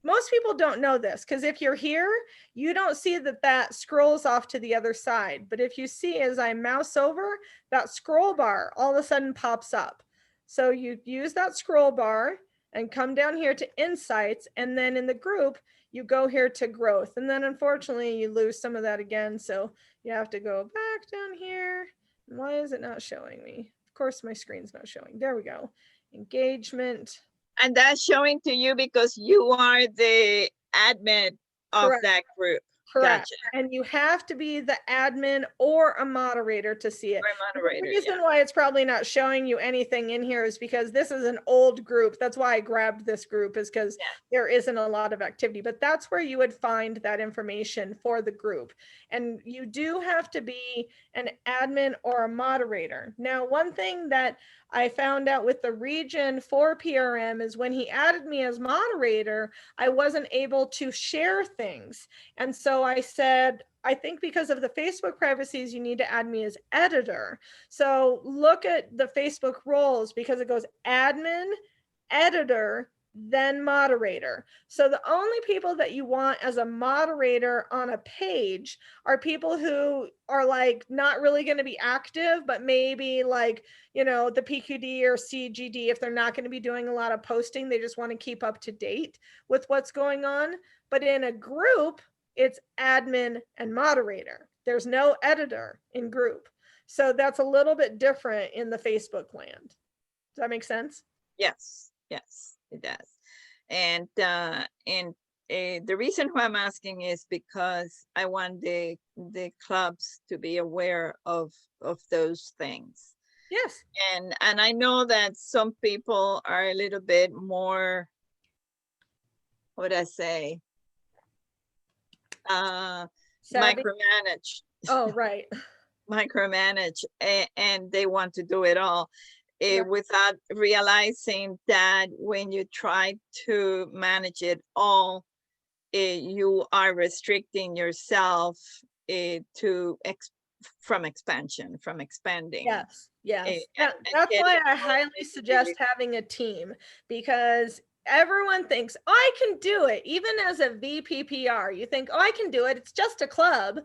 most people don't know this, because if you're here, you don't see that scrolls off to the other side. But if you see, as I mouse over, that scroll bar all of a sudden pops up. So you use that scroll bar and come down here to insights, and then in the group you go here to growth, and then unfortunately you lose some of that again, so you have to go back down here. Why is it not showing me? Of course my screen's not showing. There we go. Engagement. And that's showing to you because you are the admin of Correct. that group. Correct. Gotcha. And you have to be the admin or a moderator to see it. Or a moderator, The reason why it's probably not showing you anything in here is because this is an old group. That's why I grabbed this group, is because there isn't a lot of activity, but that's where you would find that information for the group. And you do have to be an admin or a moderator. Now, one thing that I found out with the region for PRM is when he added me as moderator, I wasn't able to share things. And so I said, I think because of the Facebook privacies, you need to add me as editor. So look at the Facebook roles, because it goes admin, editor, then moderator. So the only people that you want as a moderator on a page are people who are like not really going to be active, but maybe like, the PQD or CGD, if they're not going to be doing a lot of posting, they just want to keep up to date with what's going on. But in a group, it's admin and moderator. There's no editor in group. So that's a little bit different in the Facebook land. Does that make sense? Yes, it does. And the reason why I'm asking is because I want the clubs to be aware of those things. Yes. And I know that some people are a little bit more, what would I say, micromanage. Oh, right. Micromanage, and they want to do it all. Without realizing that when you try to manage it all, you are restricting yourself from expanding. Yes. Yes, and that's get why I involved highly is suggest really having a team, because everyone thinks, oh, I can do it. Even as a VPPR, you think, oh, I can do it. It's just a club.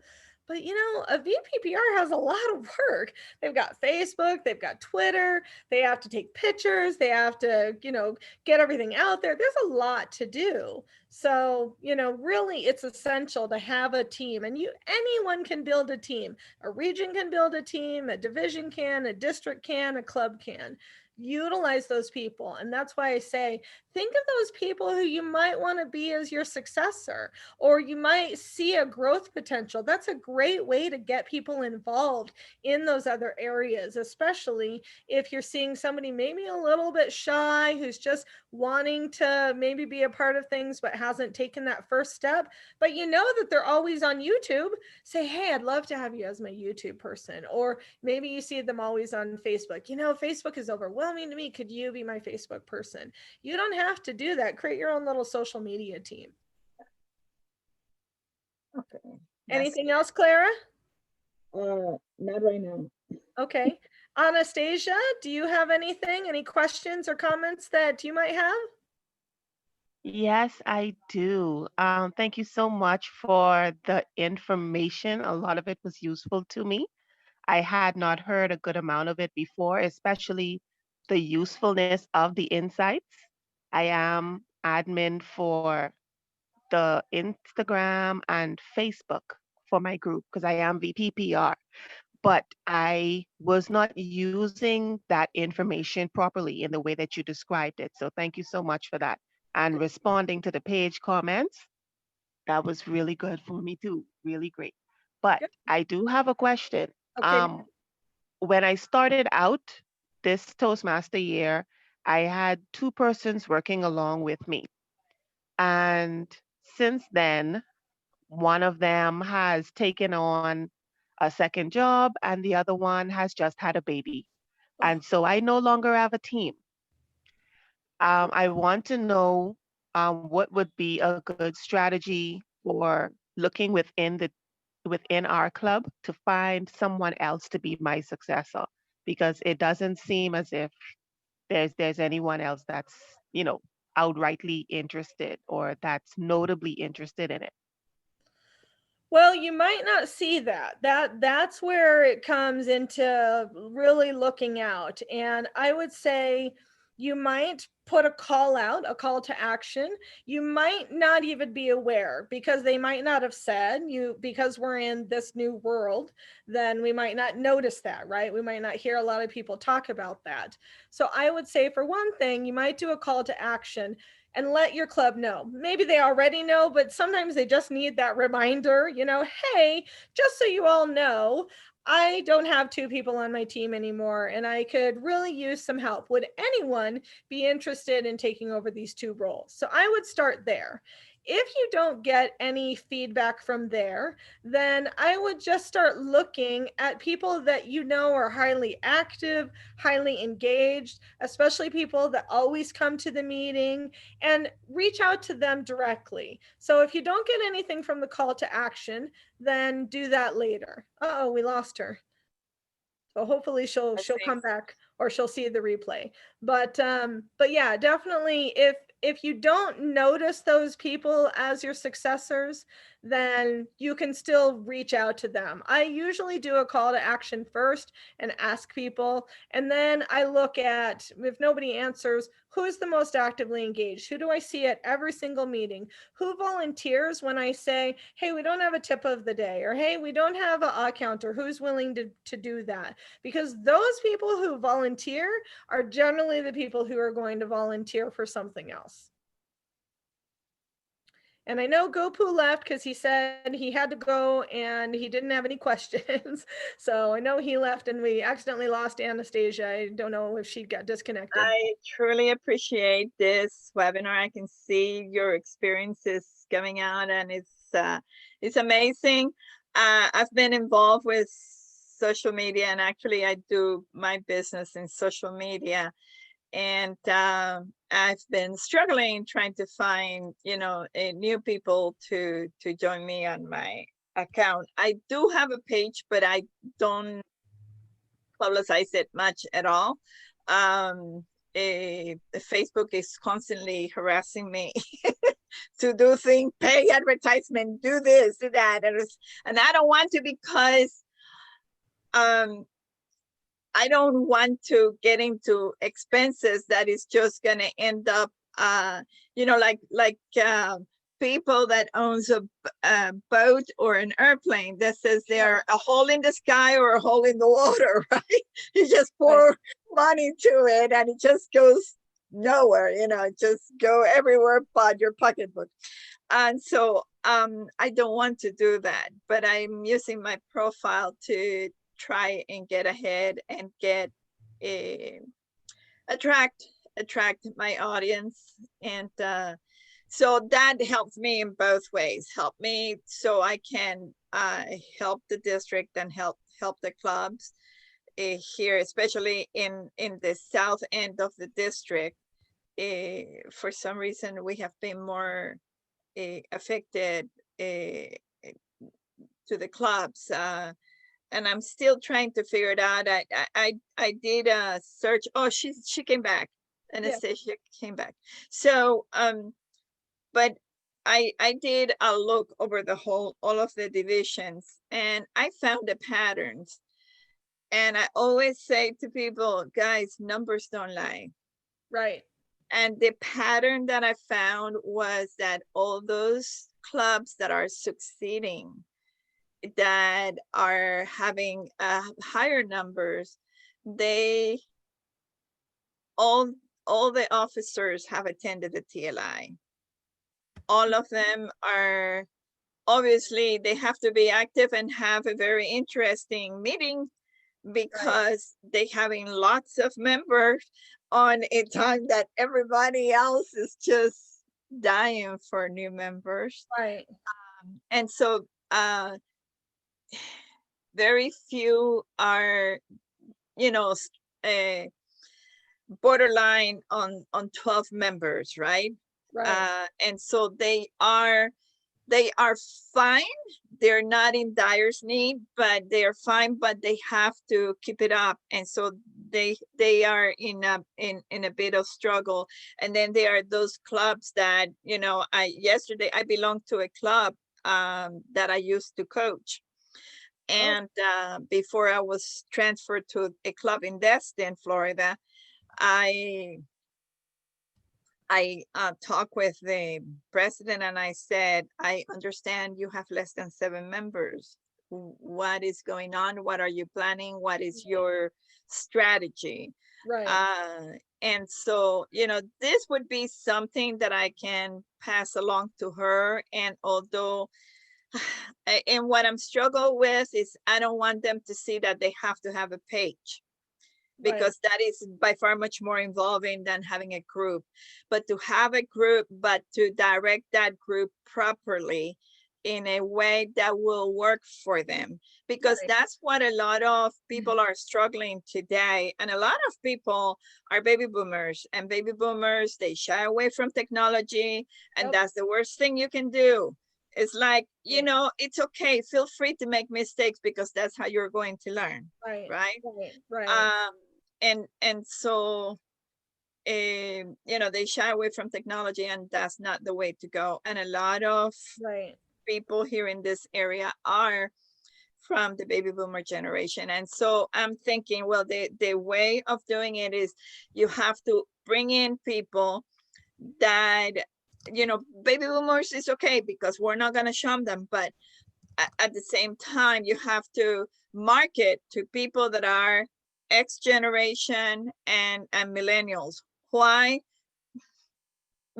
But you know, a VPPR has a lot of work. They've got Facebook, they've got Twitter, they have to take pictures, they have to, you know, get everything out there. There's a lot to do. So, you know, really it's essential to have a team, and anyone can build a team. A region can build a team, a division can, a district can, a club can. Utilize those people. And that's why I say, think of those people who you might want to be as your successor, or you might see a growth potential. That's a great way to get people involved in those other areas, especially if you're seeing somebody maybe a little bit shy, who's just wanting to maybe be a part of things but hasn't taken that first step. But you know that they're always on YouTube. Say, hey, I'd love to have you as my YouTube person. Or maybe you see them always on Facebook. You know, Facebook is overwhelming to me. Could you be my Facebook person? You don't have to do that. Create your own little social media team. okay. Anything else, Clara? Not right now. Okay. Anastasia, do you have anything, any questions or comments that you might have? Yes, I do. Thank you so much for the information. A lot of it was useful to me. I had not heard a good amount of it before, especially the usefulness of the insights. I am admin for the Instagram and Facebook for my group because I am VPPR, but I was not using that information properly in the way that you described it. So thank you so much for that. And responding to the page comments, that was really good for me too. Really great. But Good. I do have a question. Okay. Um, when I started out this Toastmaster year, I had two persons working along with me. And since then, one of them has taken on a second job, and the other one has just had a baby. Oh, And so I no longer have a team. I want to know what would be a good strategy for looking within our club to find someone else to be my successor, because it doesn't seem as if there's anyone else that's outrightly interested or that's notably interested in it. well, you might not see that. That's where it comes into really looking out. And I would say you might put a call out, a call to action. You might not even be aware, because they might not have said you, because we're in this new world, then we might not notice that, right? We might not hear a lot of people talk about that. So I would say, for one thing, you might do a call to action and let your club know. Maybe they already know, but sometimes they just need that reminder, you know, hey, just so you all know, I don't have two people on my team anymore, and I could really use some help. Would anyone be interested in taking over these two roles? So I would start there. If you don't get any feedback from there, then I would just start looking at people that you know are highly active, highly engaged, especially people that always come to the meeting, and reach out to them directly. So if you don't get anything from the call to action, then do that later. Uh-oh, we lost her. So hopefully she'll I come think back, or she'll see the replay. But yeah, definitely if you don't notice those people as your successors, then you can still reach out to them. I usually do a call to action first and ask people, and then I look at, if nobody answers, who's the most actively engaged? Who do I see at every single meeting? Who volunteers when I say, hey, we don't have a tip of the day, or hey, we don't have a counter? Who's willing to do that? Because those people who volunteer are generally the people who are going to volunteer for something else. And I know Gopu left because he said he had to go and he didn't have any questions. So I know he left, and we accidentally lost Anastasia. I don't know if she got disconnected. I truly appreciate this webinar. I can see your experiences coming out, and it's amazing. I've been involved with social media, and actually I do my business in social media. And I've been struggling trying to find, new people to join me on my account. I do have a page, but I don't publicize it much at all. Facebook is constantly harassing me to do things, pay advertisement, do this, do that, and I don't want to, because I don't want to get into expenses that is just going to end up, like people that owns a boat or an airplane that says they're a hole in the sky or a hole in the water, right? You just pour money to it and it just goes nowhere, just go everywhere but your pocketbook. And so I don't want to do that, but I'm using my profile to try and get ahead and get attract my audience. And so that helps me in both ways. Help me so I can help the district and help the clubs here, especially in the south end of the district. For some reason, we have been more affected to the clubs. And I'm still trying to figure it out. I did a search. Oh, she came back. Anastasia came back. So, but I did a look over all of the divisions, and I found the patterns. And I always say to people, guys, numbers don't lie. Right. And the pattern that I found was that all those clubs that are succeeding, that are having higher numbers, all the officers have attended the TLI. All of them are, obviously they have to be active and have a very interesting meeting, because they having lots of members on a time that everybody else is just dying for new members. Right. And so very few are, borderline on 12 members, right? Right. And so they are fine. They're not in dire need, but they are fine, but they have to keep it up. And so they are in a bit of struggle. And then there are those clubs that, yesterday I belonged to a club that I used to coach. And before I was transferred to a club in Destin, Florida, I talked with the president and I said, I understand you have less than 7 members. What is going on? What are you planning? What is your strategy? Right. And so, this would be something that I can pass along to her. And although, and what I'm struggling with is I don't want them to see that they have to have a page, because that is by far much more involving than having a group. But to have a group, but to direct that group properly in a way that will work for them, because that's what a lot of people are struggling today. And a lot of people are baby boomers, and baby boomers, they shy away from technology, and that's the worst thing you can do. It's like, it's okay, feel free to make mistakes, because that's how you're going to learn. Right. And so they shy away from technology, and that's not the way to go. And a lot of people here in this area are from the baby boomer generation. And so I'm thinking, well, the way of doing it is you have to bring in people that, baby boomers is okay, because we're not going to shun them, but at the same time, you have to market to people that are X generation and millennials. Why?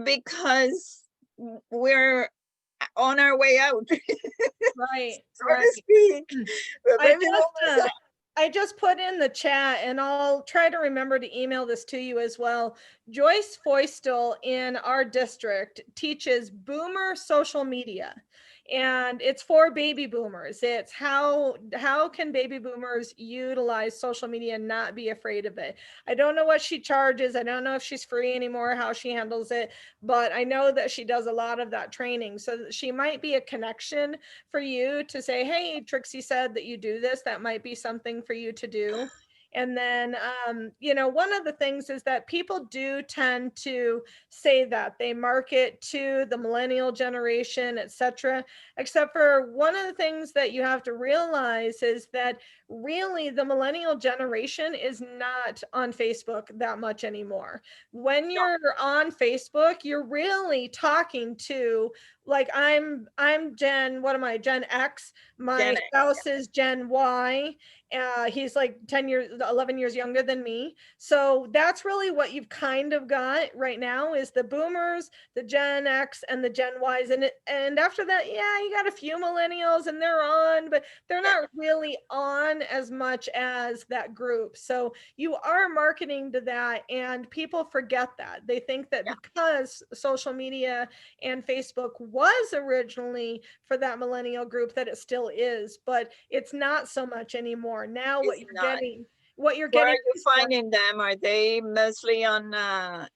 Because we're on our way out. So to speak. I just put in the chat, and I'll try to remember to email this to you as well. Joyce Foistel in our district teaches boomer social media, and it's for baby boomers. It's how can baby boomers utilize social media and not be afraid of it. I don't know what she charges. I don't know if she's free anymore, how she handles it, but I know that she does a lot of that training. So she might be a connection for you to say, hey, Trixie said that you do this. That might be something for you to do. And then, one of the things is that people do tend to say that they market to the millennial generation, etc. Except for one of the things that you have to realize is that really the millennial generation is not on Facebook that much anymore. When you're on Facebook, you're really talking to, like, I'm Gen, what am I, Gen X, my Gen X, spouse is Gen Y. He's like 10 years, 11 years younger than me. So that's really what you've kind of got right now is the boomers, the Gen X, and the Gen Ys. And after that, yeah, you got a few millennials and they're on, but they're not really on as much as that group. So you are marketing to that, and people forget that. They think that because social media and Facebook was originally for that millennial group that it still is, but it's not so much anymore. Now It's not. what you're Where are getting you is more- finding them? Are they mostly on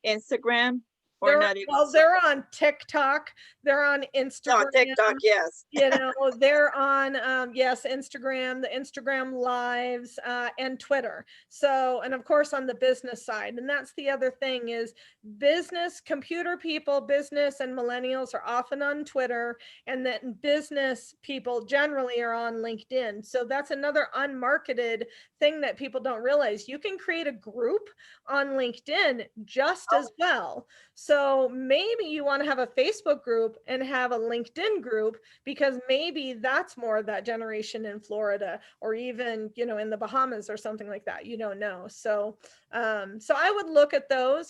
Instagram or they're, not even? well, they're on TikTok, they're on No, Instagram. TikTok, yes. They're on yes, Instagram, the Instagram lives, and Twitter. So, and of course on the business side. And that's the other thing is business, computer people, business and millennials are often on Twitter, and then business people generally are on LinkedIn. So that's another unmarketed thing that people don't realize. You can create a group on LinkedIn just as well. So maybe you want to have a Facebook group and have a LinkedIn group, because maybe that's more of that generation in Florida, or even, in the Bahamas or something like that. You don't know. So I would look at those,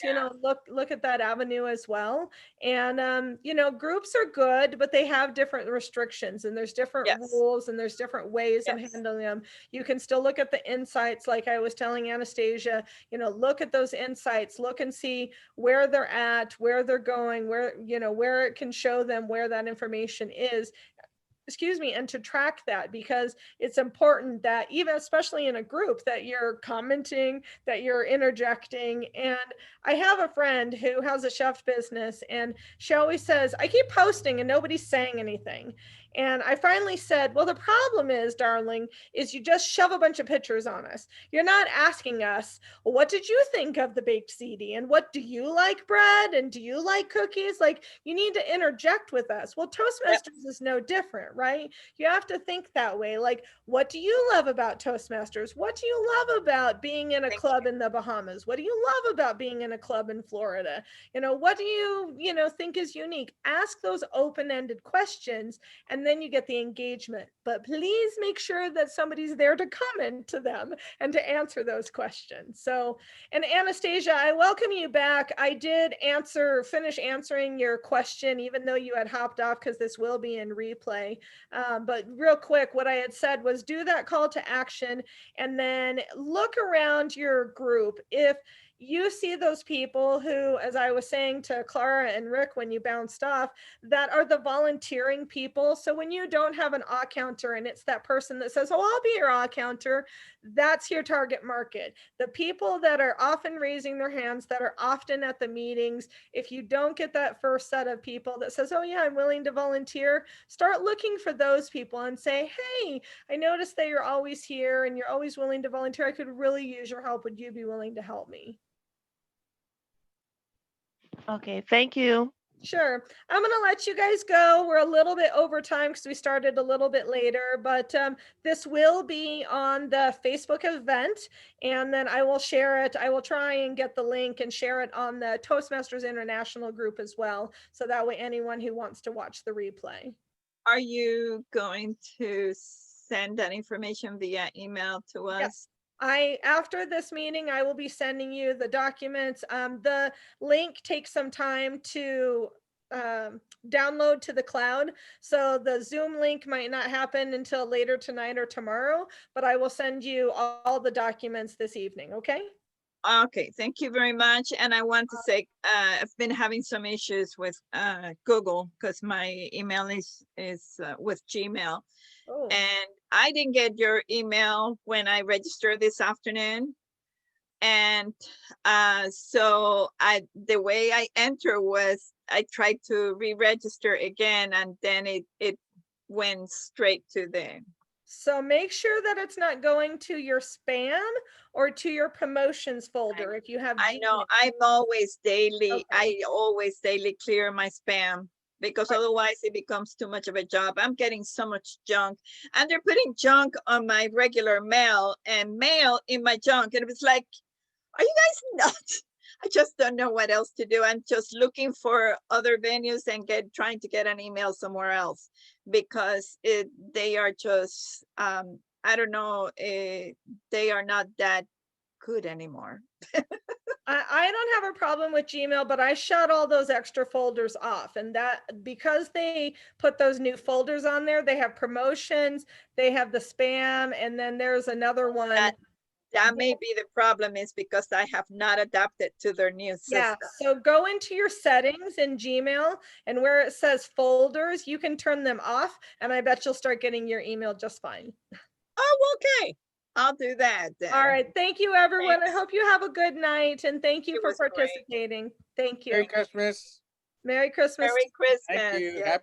look at that avenue as well. And groups are good, but they have different restrictions, and there's different rules, and there's different ways of handling them. You can still look at the insights, like I was telling Anastasia, look at those insights, look and see where they're at, where they're going, where it can show them where that information is, and to track that, because it's important that even, especially in a group, that you're commenting, that you're interjecting. And I have a friend who has a chef business, and she always says, I keep posting and nobody's saying anything. And I finally said, well, the problem is, darling, is you just shove a bunch of pictures on us. You're not asking us, well, what did you think of the baked ziti? And what do you like, bread? And do you like cookies? Like, you need to interject with us. Well, Toastmasters is no different, right? You have to think that way. Like, what do you love about Toastmasters? What do you love about being in a club in the Bahamas? What do you love about being in a club in Florida? What do you, think is unique? Ask those open-ended questions, and then you get the engagement. But please make sure that somebody's there to comment to them and to answer those questions. So, and Anastasia, I welcome you back. I did finish answering your question, even though you had hopped off, because this will be in replay. But real quick, what I had said was do that call to action, and then look around your group. If you see those people who, as I was saying to Clara and Rick when you bounced off, that are the volunteering people. So when you don't have an au counter and it's that person that says, oh, I'll be your au counter, that's your target market. The people that are often raising their hands, that are often at the meetings, if you don't get that first set of people that says, oh yeah, I'm willing to volunteer, start looking for those people and say, hey, I noticed that you're always here and you're always willing to volunteer. I could really use your help. Would you be willing to help me? Okay, thank you. Sure. I'm going to let you guys go. We're a little bit over time because we started a little bit later, but this will be on the Facebook event, and then I will share it. I will try and get the link and share it on the Toastmasters International group as well. So that way anyone who wants to watch the replay. Are you going to send that information via email to us? Yes. After this meeting, I will be sending you the documents. The link takes some time to download to the cloud. So the Zoom link might not happen until later tonight or tomorrow, but I will send you all the documents this evening. Okay. Okay, thank you very much. And I want to say, I've been having some issues with Google because my email is with Gmail. Oh. And I didn't get your email when I registered this afternoon. And so the way I enter was I tried to re-register again, and then it went straight to the So make sure that it's not going to your spam or to your promotions folder if you have I know, Gmail. I'm always daily, Okay. I always daily clear my spam because Right. otherwise it becomes too much of a job. I'm getting so much junk and they're putting junk on my regular mail and mail in my junk. And it was like, are you guys nuts? I just don't know what else to do. I'm just looking for other venues and trying to get an email somewhere else because they are just, I don't know, they are not that good anymore. I don't have a problem with Gmail, but I shut all those extra folders off. And that because they put those new folders on there, they have promotions, they have the spam, and then there's another one. That may be the problem is because I have not adapted to their new Yeah, system. so go into your settings in Gmail and where it says folders, you can turn them off and I bet you'll start getting your email just fine. Oh, okay. I'll do that then. All right, thank you, everyone. I Thanks. hope you have a good night and thank you It for was great. participating. Thank you. Merry Christmas. Merry Christmas. Merry Christmas. Thank you. Yes. Happy